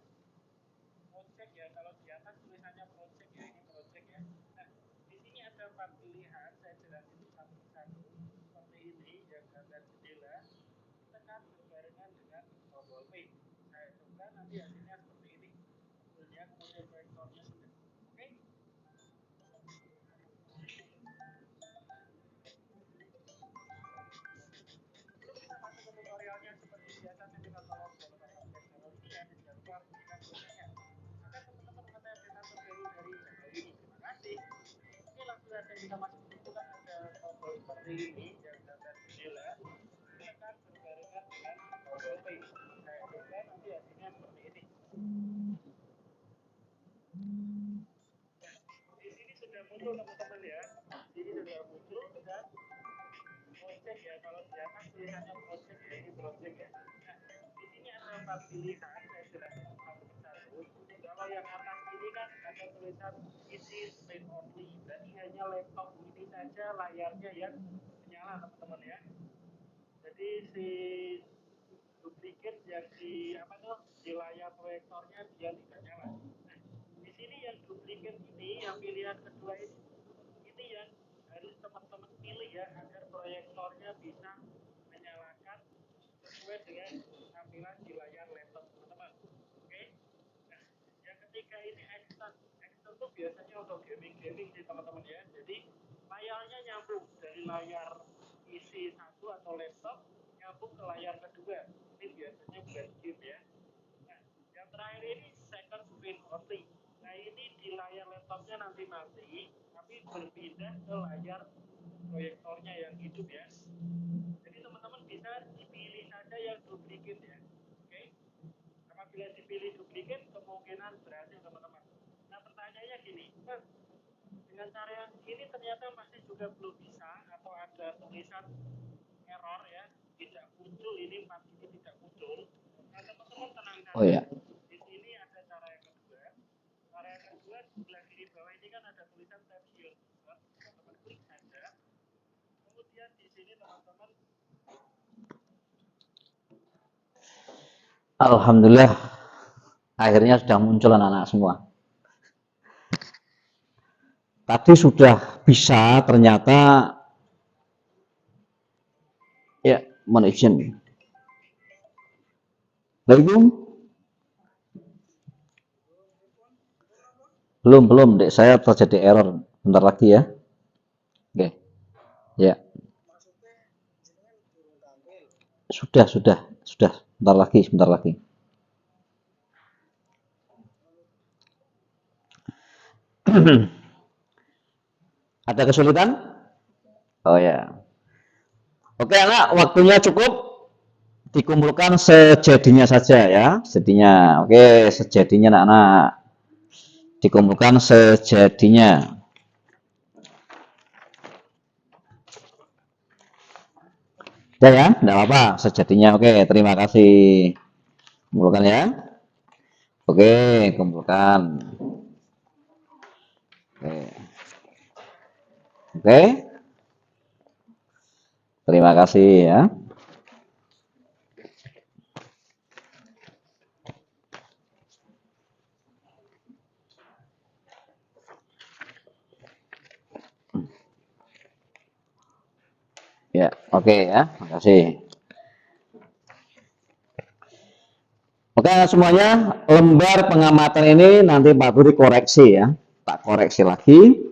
project ya. Kalau di atas tulisannya project ya, ini project ya. Nah, di sini ada 4 pilihan. Saya jelasin satu persatu. Seperti ini yang gambar jendela. Tekan berbarengan dengan tombol P. Saya coba nanti hasilnya seperti ini. Toolnya kemudian proyektornya sudah. Oke. Sebelum kita masuk ke tutorialnya seperti biasa saya minta tolong jangan lupa subscribe channel ini ya dan jangan lupa bunyikan loncengnya agar teman-teman mengetahui update terbaru dari channel ini. Terima kasih. Oke, langsung saja kita masuk ke buku kan ada tombol seperti ini yang gambar jendela. Tekan berbarengan dengan tombol P. Saya coba nanti hasilnya seperti ini. Di sini sudah muncul teman-teman ya. Di sini sudah muncul dan project ya. Kalau di atas tulisannya project ya, ini project ya. Nah, di sini ada 4 pilihan. Saya jelaskan satu persatu. Kalau yang atas ini kan ada tulisan isi screen only. Berarti hanya laptop ini saja layarnya yang menyala teman-teman ya. Jadi si duplicate yang di apa tuh di layar proyektornya dia tidak nyala. Nah, di sini yang duplikat ini, yang pilihan kedua ini yang harus teman-teman pilih ya, agar proyektornya bisa menyalakan sesuai dengan tampilan di layar laptop teman-teman. Oke. Nah, yang ketiga ini extend tuh biasanya untuk gaming sih teman-teman ya. Jadi layarnya nyambung dari layar PC 1 atau laptop nyambung ke layar kedua. Ini biasanya buat game ya. Nah, yang terakhir ini second screen only. Nah, ini di layar laptopnya nanti mati, tapi berpindah ke layar proyektornya yang hidup ya. Jadi teman-teman bisa dipilih saja yang duplikat ya. Oke. Apabila dipilih duplikat, kemungkinan berhasil teman-teman. Nah, pertanyaannya gini, dengan cara yang ini ternyata masih juga belum bisa, atau ada tulisan error ya, tidak muncul, ini part ini tidak muncul. Nah, teman-teman tenang saja. Oh ya. Di sini ada cara yang kedua. Cara yang kedua di sebelah kiri bawah ini kan ada tulisan tap here. Teman-teman klik saja. Kemudian di sini teman-teman, Alhamdulillah, akhirnya sudah muncul anak-anak semua. Tadi sudah bisa, ternyata ya, mohon izin. Belum, Dek. Saya terjadi error. Bentar lagi ya. Oke. Ya. Sudah. Bentar lagi. Ada kesulitan? Oh ya. Oke, anak, waktunya cukup. Dikumpulkan sejadinya saja ya. Sejadinya. Oke, sejadinya anak-anak. Dikumpulkan sejadinya. Ya ya, tidak apa-apa, sejadinya. Oke, terima kasih. Kumpulkan ya. Oke, kumpulkan. Oke. Terima kasih ya. Ya, oke ya, makasih. Oke, semuanya, lembar pengamatan ini nanti Pak Guru koreksi ya. Tak koreksi lagi.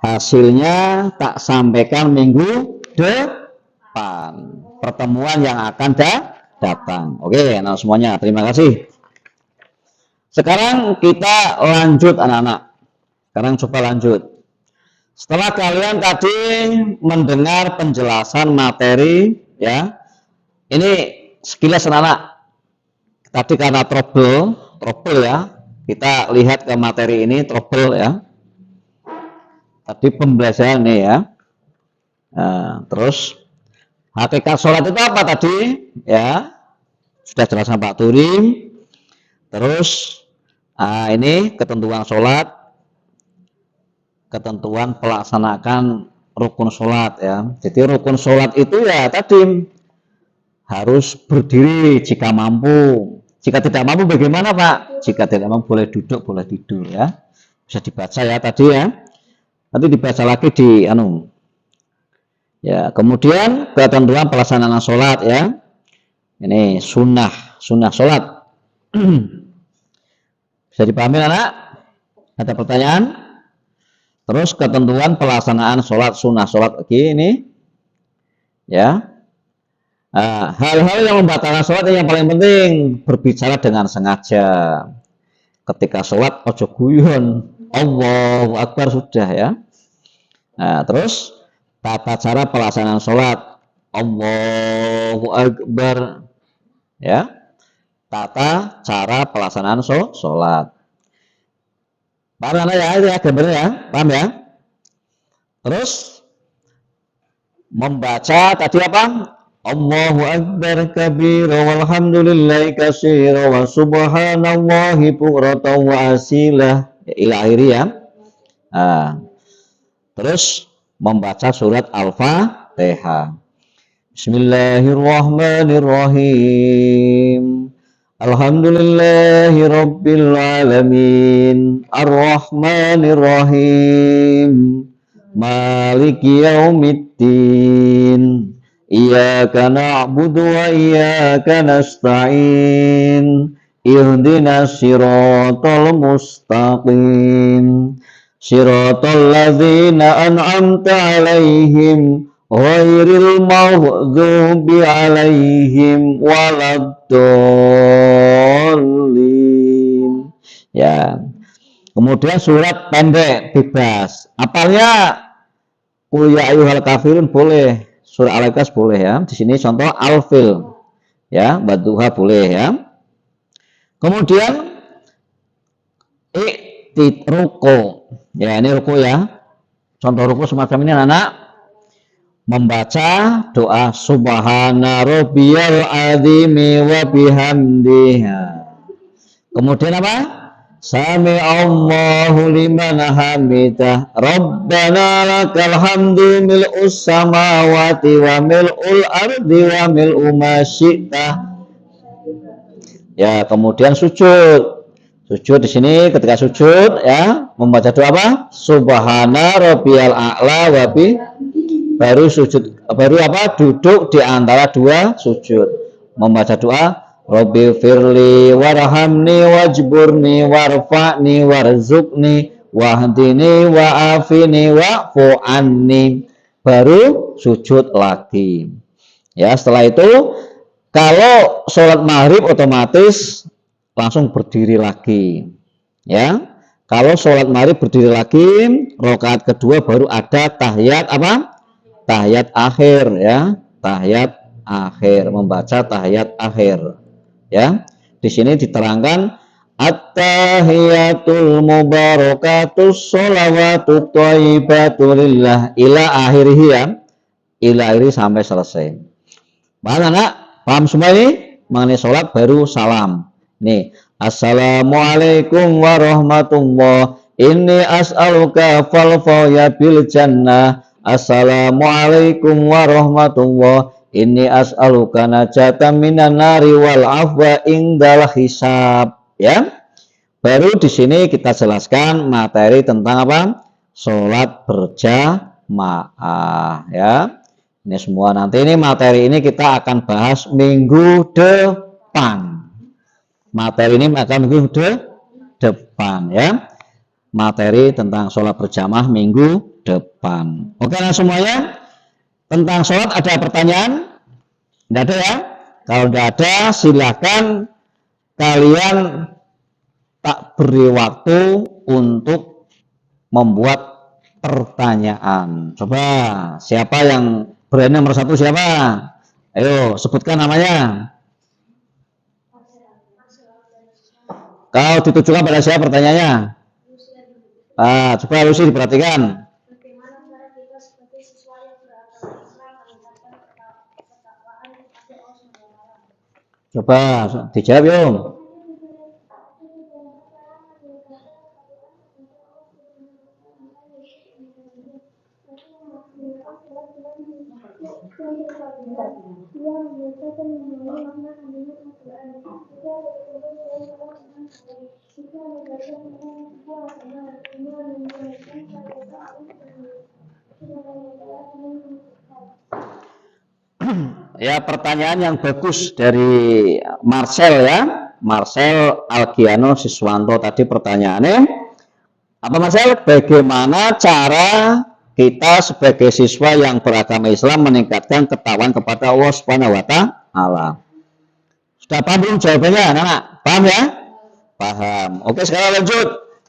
Hasilnya tak sampaikan minggu depan. Pertemuan yang akan datang. Oke, nah semuanya, terima kasih. Sekarang kita lanjut anak-anak. Sekarang coba lanjut. Setelah kalian tadi mendengar penjelasan materi ya, ini sekilas anak-anak. Tadi karena trouble ya, kita lihat ke materi ini trouble ya. Tadi pembelajaran ini ya. Nah, terus hakikat sholat itu apa tadi ya? Sudah jelaskan Pak Turim. Terus ini ketentuan sholat, ketentuan pelaksanaan rukun sholat ya. Jadi rukun sholat itu ya tadi harus berdiri jika mampu. Jika tidak mampu bagaimana Pak? Jika tidak mampu boleh duduk, boleh tidur ya. Bisa dibaca ya tadi ya. Nanti dibaca lagi di ya. Kemudian ketentuan pelaksanaan sholat ya. Ini sunnah sholat. Bisa dipahami anak? Ada pertanyaan? Terus ketentuan pelaksanaan sholat sunnah sholat lagi ini ya. Hal-hal yang membatalkan sholat yang paling penting berbicara dengan sengaja. Ketika sholat ojo guyon, Allahu Akbar sudah ya. Nah, terus tata cara pelaksanaan sholat, Allahu Akbar ya. Tata cara pelaksanaan sholat. Paham ya? Itu ya gambarnya ya, paham ya? Terus membaca tadi apa? Allahu Akbar kabira walhamdulillahi katsira wa subhanallahi bukratan wa asilah ila akhiri ya. Terus membaca surat Al-Fatihah. Bismillahirrahmanirrahim. Alhamdulillahi Rabbil Alamin Ar-Rahmanir Rahim Maliki Yaumiddin Iyyaka na'budu wa iyyaka nasta'in Ihdinas siratal mustaqim Siratal ladzina an'amta 'alaihim ghairil maghdubi 'alaihim waladdallin. Ya. Kemudian surat pendek bebas. Apalnya Qul ya ayyuhal kafirun boleh, surah Al-Ikhlas boleh ya. Di sini contoh Al-Fil. Ya, Wadduha boleh ya. Kemudian ruko. Ya, ini ruko ya. Contoh ruko semacam ini anak membaca doa subhana rabbiyal azimi wa bihamdiha. Kemudian apa? Sami Allahu liman hamidah. Rabbana lakal hamdu mil'us samawati wa mil'ul ardi wa mil'u ma syi'ta. Ya, kemudian sujud. Sujud di sini ketika sujud ya membaca doa apa? Subhana rabbiyal a'la wa bi baru sujud baru apa? Duduk di antara dua sujud. Membaca doa Rabbi firli warhamni wajburni warfa'ni warzuqni wahdini wa'afini wa'fu anni. Baru sujud lagi. Ya, setelah itu kalau sholat maghrib otomatis langsung berdiri lagi. Ya. Kalau sholat maghrib berdiri lagi, rakaat kedua baru ada tahiyat apa? Tahiyat akhir ya. Tahiyat akhir, membaca tahiyat akhir. Ya. Di sini diterangkan at-tahiyatul mubarakatus sholawatut thayyibatu lillah ila akhirih ya. Ila akhirih sampai selesai. Paham anak? Paham semua ini? Mengenai sholat baru salam. Nih, assalamualaikum warahmatullah. Inni as'aluka falfaya bil jannah. Assalamualaikum warahmatullah. Inni as'aluka najatan minan nari wal afwa indal hisab. Ya. Baru di sini kita jelaskan materi tentang apa? Sholat berjamaah. Ya. Ini semua nanti ini materi ini kita akan bahas minggu depan. Materi ini akan minggu depan ya. Materi tentang sholat berjamaah minggu depan. Oke nah semuanya. Tentang sholat ada pertanyaan? Tidak ada ya? Kalau tidak ada silakan kalian tak beri waktu untuk membuat pertanyaan. Coba siapa yang berani nomor satu siapa? Ayo sebutkan namanya. Kalau ditujukan pada siapa pertanyaannya? Coba Lucy diperhatikan. Bagaimana cara kita sebagai siswa yang beragama Islam meningkatkan ketakwaan kepada Allah SWT? Coba dijawab yuk. Ya pertanyaan yang bagus dari Marcel ya. Marcel Algiano Siswanto tadi pertanyaannya. Apa Marcel? Bagaimana cara kita sebagai siswa yang beragama Islam meningkatkan ketakwaan kepada Allah Subhanahu wa taala? Sudah paham belum jawabannya, anak-anak? Paham ya? Paham. Oke, sekarang lanjut.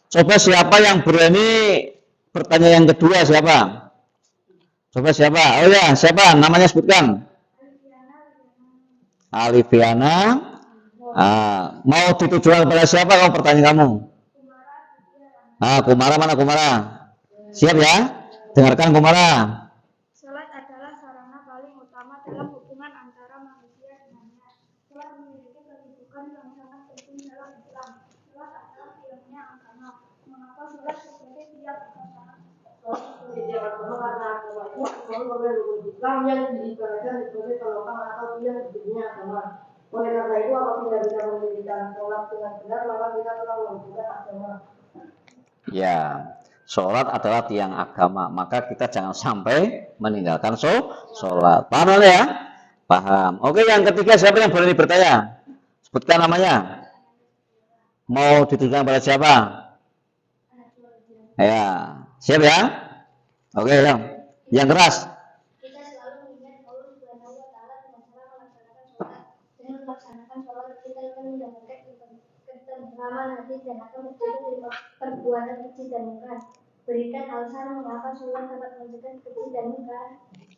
Coba siapa yang berani bertanya yang kedua siapa? Coba siapa? Oh ya, siapa? Namanya sebutkan. Alifiana. Mau ditujukan kepada siapa kalau pertanyaan kamu? Kumara mana Kumara? Siap ya? Dengarkan Kumara. Salat adalah sarana paling utama dalam hubungan antara manusia dengannya. Salat memiliki kedudukan yang sangat penting dalam Islam. Salat adalah ilmunya agama. Mengapa salat sebagai tiap pasangan? Islam yang diibaratkan sebagai penopang atau tiang hidupnya agama. Oleh karena itu, apabila kita mendirikan sholat dengan benar, maka kita telah melakukan agama. Ya, sholat adalah tiang agama, maka kita jangan sampai meninggalkan sholat. Paham ya? Paham. Oke, yang ketiga siapa yang berani bertanya? Sebutkan namanya. Mau ditujukan pada siapa? Ya, siap ya? Oke, yang keras. Kita selalu mengingat Allah Subhanahu wa Ta'ala dengan cara melaksanakan sholat. Dengan melaksanakan sholat, kita akan mendapatkan ketentraman hati dan akan mencegah dari perbuatan keji dan mungkar. Berikan alasan mengapa sholat dapat mencegah keji dan mungkar.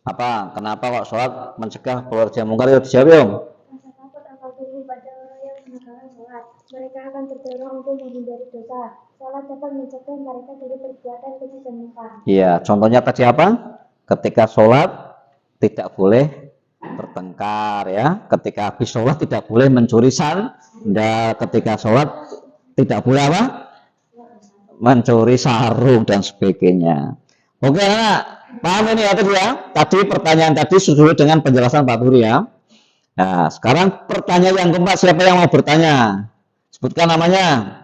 Apa? Kenapa kok sholat mencegah keluarga mungkar? Itu dijawab ya. Rasa takut akan tumbuh pada orang yang menegakkan sholat. Mereka akan terdorong untuk menghindari dosa. Sholat dapat mencegah mereka dari perbuatan keji dan mungkar. Iya, contohnya tadi apa? Ketika sholat tidak boleh bertengkar ya. Ketika habis sholat tidak boleh mencuri sandal. Ketika sholat tidak boleh apa? Mencuri sarung dan sebagainya. Oke, anak, paham ini ya tadi ya? Tadi pertanyaan tadi sesuai dengan penjelasan Pak Turi ya. Nah, sekarang pertanyaan yang keempat, siapa yang mau bertanya? Sebutkan namanya.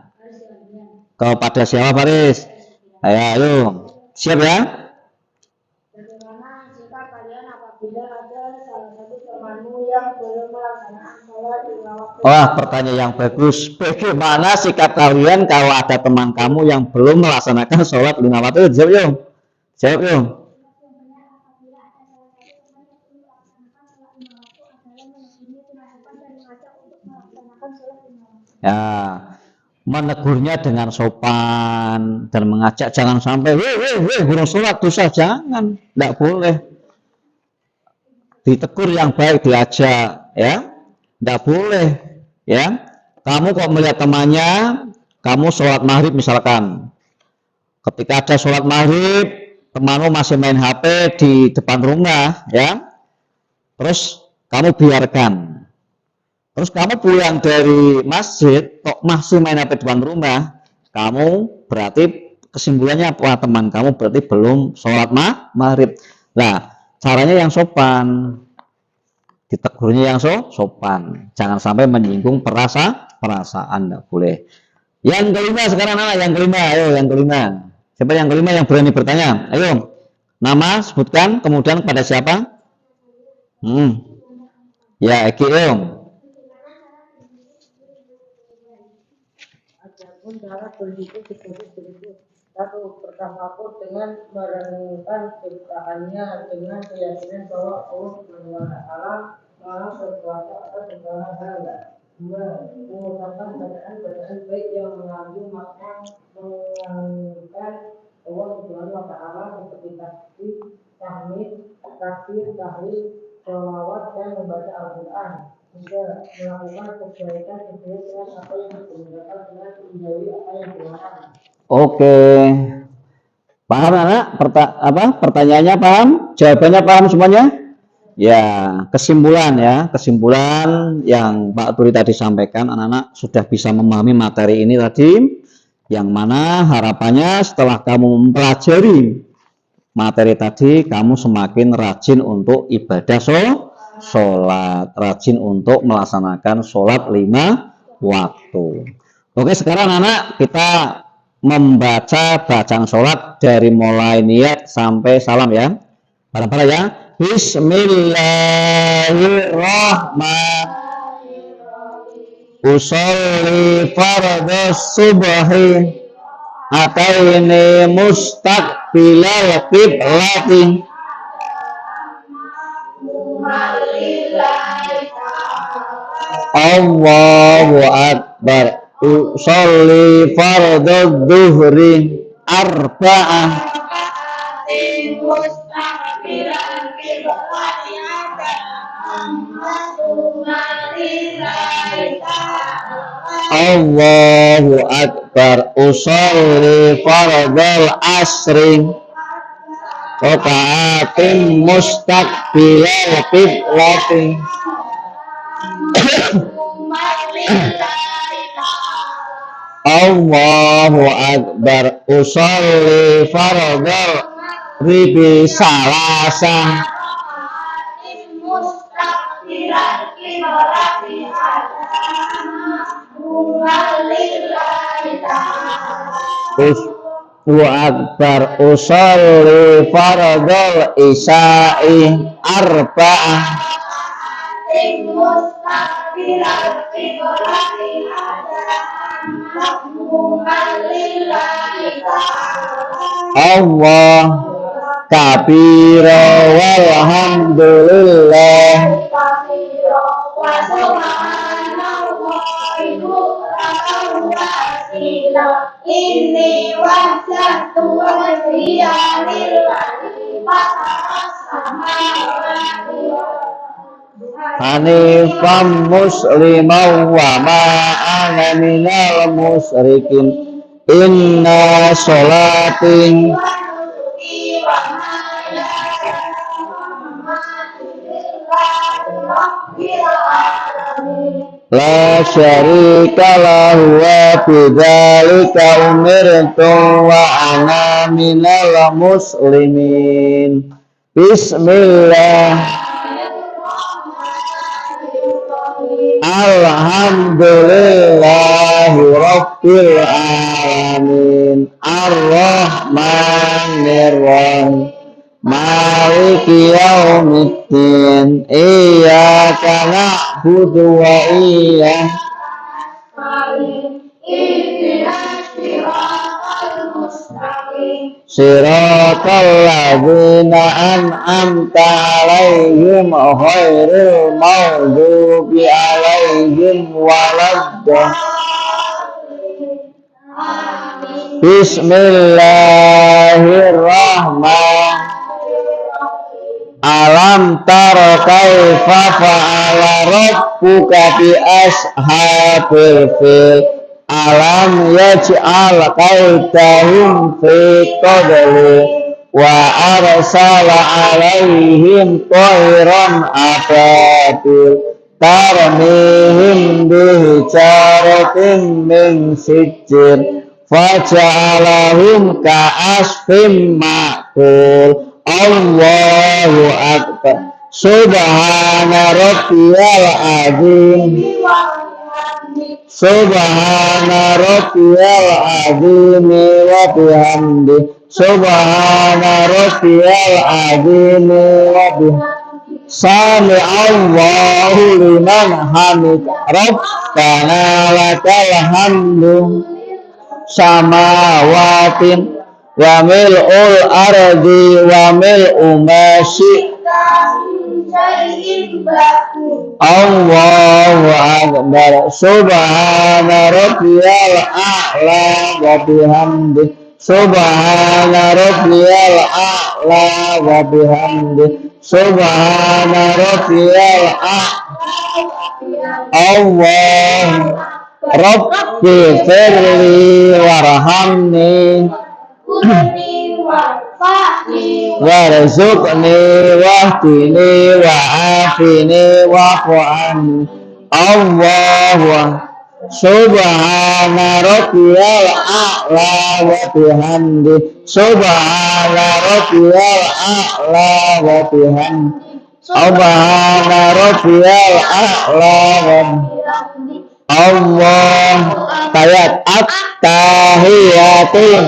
Kepada siapa, Faris? Ayo, siap ya? Bagaimana sikap kalian apabila ada salah satu temanmu yang belum melaksanakan sholat lima waktu? Wah, pertanyaan yang bagus. Bagaimana sikap kalian kalau ada teman kamu yang belum melaksanakan sholat 5 waktu? Jawab yuk. Jawab yuk. Ya, menegurnya dengan sopan dan mengajak, jangan sampai belum sholat dosa, jangan, tidak boleh. Ditegur yang baik, diajak ya, tidak boleh ya. Kamu kok melihat temannya, kamu sholat maghrib misalkan, ketika ada sholat maghrib temanmu masih main HP di depan rumah ya, terus kamu biarkan. Terus kamu pulang dari masjid, kok masih main HP di depan rumah, kamu berarti kesimpulannya apa? Teman kamu berarti belum sholat maghrib. Nah, caranya yang sopan, ditegurnya yang sopan, jangan sampai menyinggung perasaan, tidak boleh. Yang kelima sekarang anak, yang kelima, ayo yang kelima. Siapa yang kelima yang berani bertanya? Ayo, nama sebutkan, kemudian pada siapa? Ya, Eki, ayo. Adapun cara berhidup berikut. Satu, pertama dengan merenungkan ciptaannya dengan keyakinan bahwa Allah Subhanahu wa Ta'ala Maha berkuasa atas segala hal. Dua, mengucapkan bacaan baik yang mengandung makna mengagungkan Allah Subhanahu wa Ta'ala seperti tasbih, tahmid, takbir, tahlil, sholawat dan membaca Al-Quran. Tiga, melakukan kebaikan sesuai dengan apa yang diperintahkan dengan menjauhi apa yang dilarang. Oke, paham anak? Pertanyaannya paham? Jawabannya paham semuanya? Ya, kesimpulan yang Pak Turi tadi sampaikan, anak-anak sudah bisa memahami materi ini tadi, yang mana harapannya setelah kamu mempelajari materi tadi, kamu semakin rajin untuk ibadah sholat, rajin untuk melaksanakan sholat 5 waktu. Oke, sekarang anak kita membaca bacaan sholat dari mulai niat sampai salam ya. Bareng-bareng ya. Bismillahirrahmanirrahim. Usolli fardhus subhi ataini mustaqbilal qiblati. Allahu akbar. Usolli fardhu dhuhri arba'ah Allahu akbar. Usolli fardhu asri raka'atin mustaqbilal qiblati. Allahu akbar. Usolli fardhu ribi salasa Wa akbar usolli fardal isya'i arba'ah Allah kabira walhamdulillah Ini wajah Tuhan dia lillahi Hanifam muslimau wa ma'ana minal musyrikin Inna sholatin la syarika lahu wa bidzalika umirtu wa ana minal muslimin. Bismillah. Alhamdulillahi rabbil alamin. Ar-Rahmanir Rahim. Maliki yaumiddin. Iyyaka na'budu wa iyyaka siratal ladzina an'amta 'alaihim ghairil maghdubi 'alaihim waladdallin. Bismillahirrahmanirrahim. Alam tara kaifa fa'ala rabbuka bi ashabil fil. Alam yaj'al kaidahum fi qadli wa arsala 'alaihim tayran ababil tarmihim bihijaratin min sijjin faja'alahum ka'asfin ma'kul. Allahu akbar. Subhana rabbiyal azim. Subhana rabbiyal azim wa bihamdi. Subhana rabbiyal azim wa bihamdi. Sami Allahu liman hamid. Rabbana lakal hamdu. Samawatin wa mil'ul ardi wa mil'u ma syi'ta Allahu akbar. Subhana rabbiyal a'la wa bihamdi. Subhana rabbiyal a'la wa bihamdi. Subhana rabbiyal a'la. Allah Rabbi firli warhamni warzuqni wahdini wa'afini wa'fu anni. Allahu subhana rabbiyal a'la wa bihamdi. Subhana rabbiyal a'la wa bihamdi. Subhana rabbiyal a'la wa Allah. Ayat at-tahiyatun.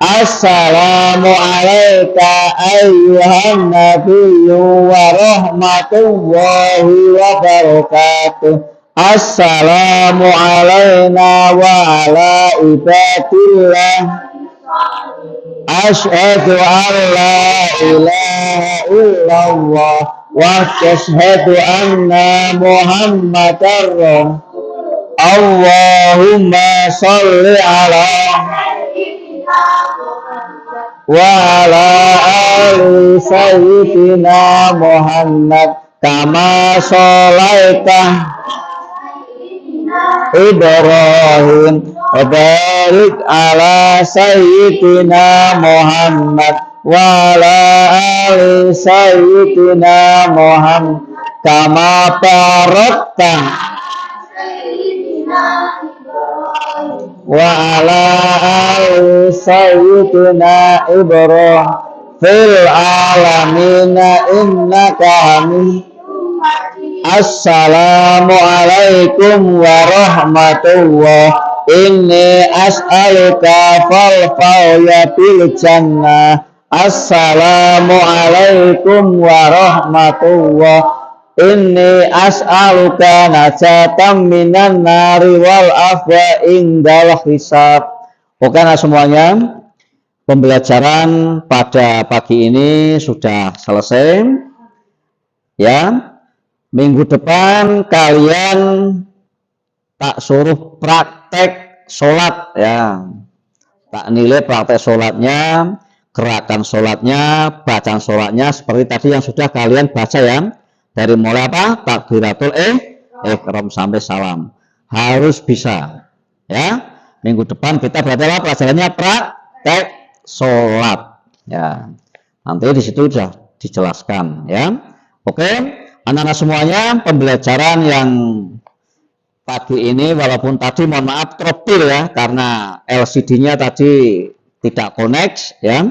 Assalamu alayka ayyuhan nabiyyu wa rahmatullahi wa barakatuh. Assalamu alayna wa ala ibadillah. Ashhadu an la ilaha illallah wa ashhadu anna Muhammadar Rasulullah. Allahumma sholli ala wa ala ali sayyidina Muhammad kama sholaita Ibrahim wa barik ala sayyidina Muhammad wa ala ali sayyidina Muhammad kama barakta wa ala ali sayyidina Ibrahim fil alamina innaka hamid Assalamualaikum warahmatullahi. Inni as'aluka fal bil jannah. Assalamualaikum warahmatullahi. Inni as'aluka najatan minan nari wal afwa indal hisab. Oke, nah semuanya, pembelajaran pada pagi ini sudah selesai. Ya, minggu depan kalian tak suruh praktek sholat, ya, tak nilai praktek sholatnya, gerakan sholatnya, bacaan sholatnya seperti tadi yang sudah kalian baca ya, dari mulai apa, takbiratul ihram sampai salam, harus bisa. Ya, minggu depan kita berarti apa, pelajarannya praktek sholat. Ya, nanti di situ sudah dijelaskan. Ya, oke, anak-anak semuanya, pembelajaran yang pagi ini walaupun tadi mohon maaf trouble ya, karena LCD-nya tadi tidak connect ya,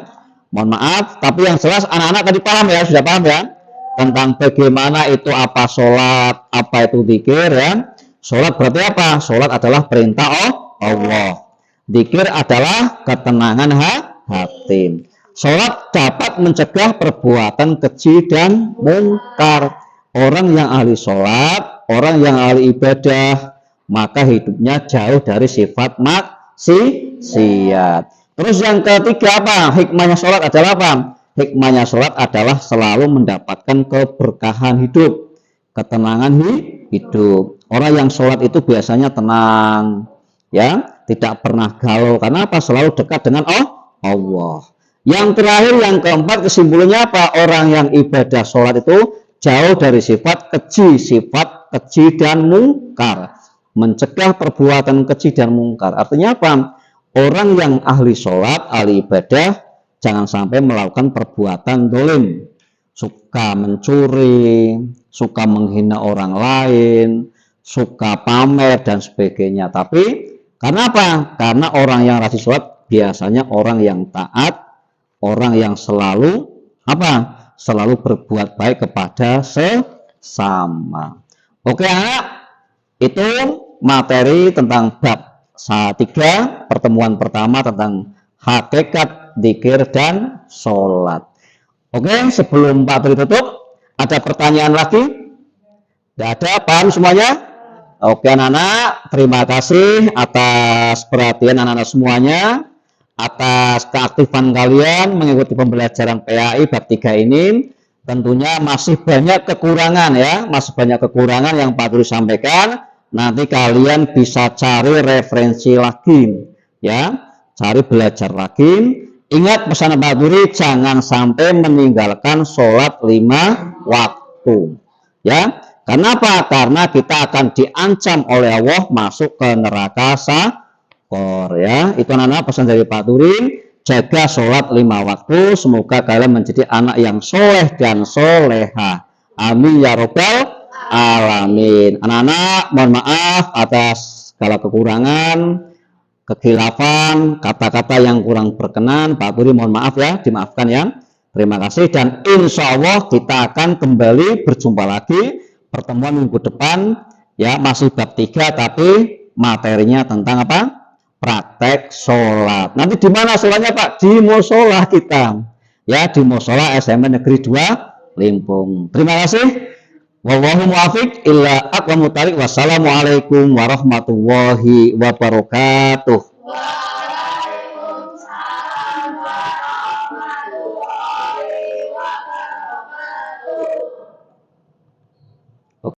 mohon maaf, tapi yang jelas anak-anak tadi paham ya, sudah paham ya tentang bagaimana itu apa sholat, apa itu zikir ya. Sholat berarti apa? Sholat adalah perintah Allah, zikir adalah ketenangan hati. Sholat dapat mencegah perbuatan keji dan mungkar. Orang yang ahli sholat, orang yang ahli ibadah, maka hidupnya jauh dari sifat maksiat. Terus yang ketiga apa? Hikmahnya sholat adalah apa? Hikmahnya sholat adalah selalu mendapatkan keberkahan hidup, ketenangan hidup. Orang yang sholat itu biasanya tenang, ya, tidak pernah galau. Karena apa? Selalu dekat dengan Allah. Yang terakhir, yang keempat, kesimpulannya apa? Orang yang ibadah sholat itu jauh dari sifat keji dan mungkar, mencegah perbuatan keji dan mungkar. Artinya apa? Orang yang ahli sholat, ahli ibadah, jangan sampai melakukan perbuatan dolim, suka mencuri, suka menghina orang lain, suka pamer dan sebagainya. Tapi karena apa? Karena orang yang rajin sholat biasanya orang yang taat, orang yang selalu apa? Selalu berbuat baik kepada sesama. Oke, anak, itu materi tentang bab 3, pertemuan pertama tentang hakikat zikir dan sholat. Oke, sebelum Pak Tri tutup, ada pertanyaan lagi? Tidak ada, paham semuanya? Oke, anak-anak, terima kasih atas perhatian anak-anak semuanya, atas keaktifan kalian mengikuti pembelajaran PAI bab 3 ini. Tentunya masih banyak kekurangan ya, masih banyak kekurangan yang Pak Guru sampaikan. Nanti kalian bisa cari referensi lagi ya, cari belajar lagi. Ingat pesan Pak Guru, jangan sampai meninggalkan sholat 5 waktu ya. Kenapa? Karena kita akan diancam oleh Allah masuk ke neraka ya. Itu anak-anak pesan dari Pak Turin, jaga sholat 5 waktu, semoga kalian menjadi anak yang soleh dan soleha, amin ya robbal alamin. Anak-anak mohon maaf atas segala kekurangan, kekhilafan, kata-kata yang kurang berkenan. Pak Turin mohon maaf ya, dimaafkan ya. Terima kasih, dan insya Allah kita akan kembali berjumpa lagi pertemuan minggu depan ya, masih bab 3 tapi materinya tentang apa? Praktek sholat. Nanti di mana sholatnya Pak? Di musola kita ya, di musola SMA Negeri 2 Limpung. Terima kasih. Wallahu muwaffiq illa aqwamut thariq. Wassalamualaikum warahmatullahi wabarakatuh.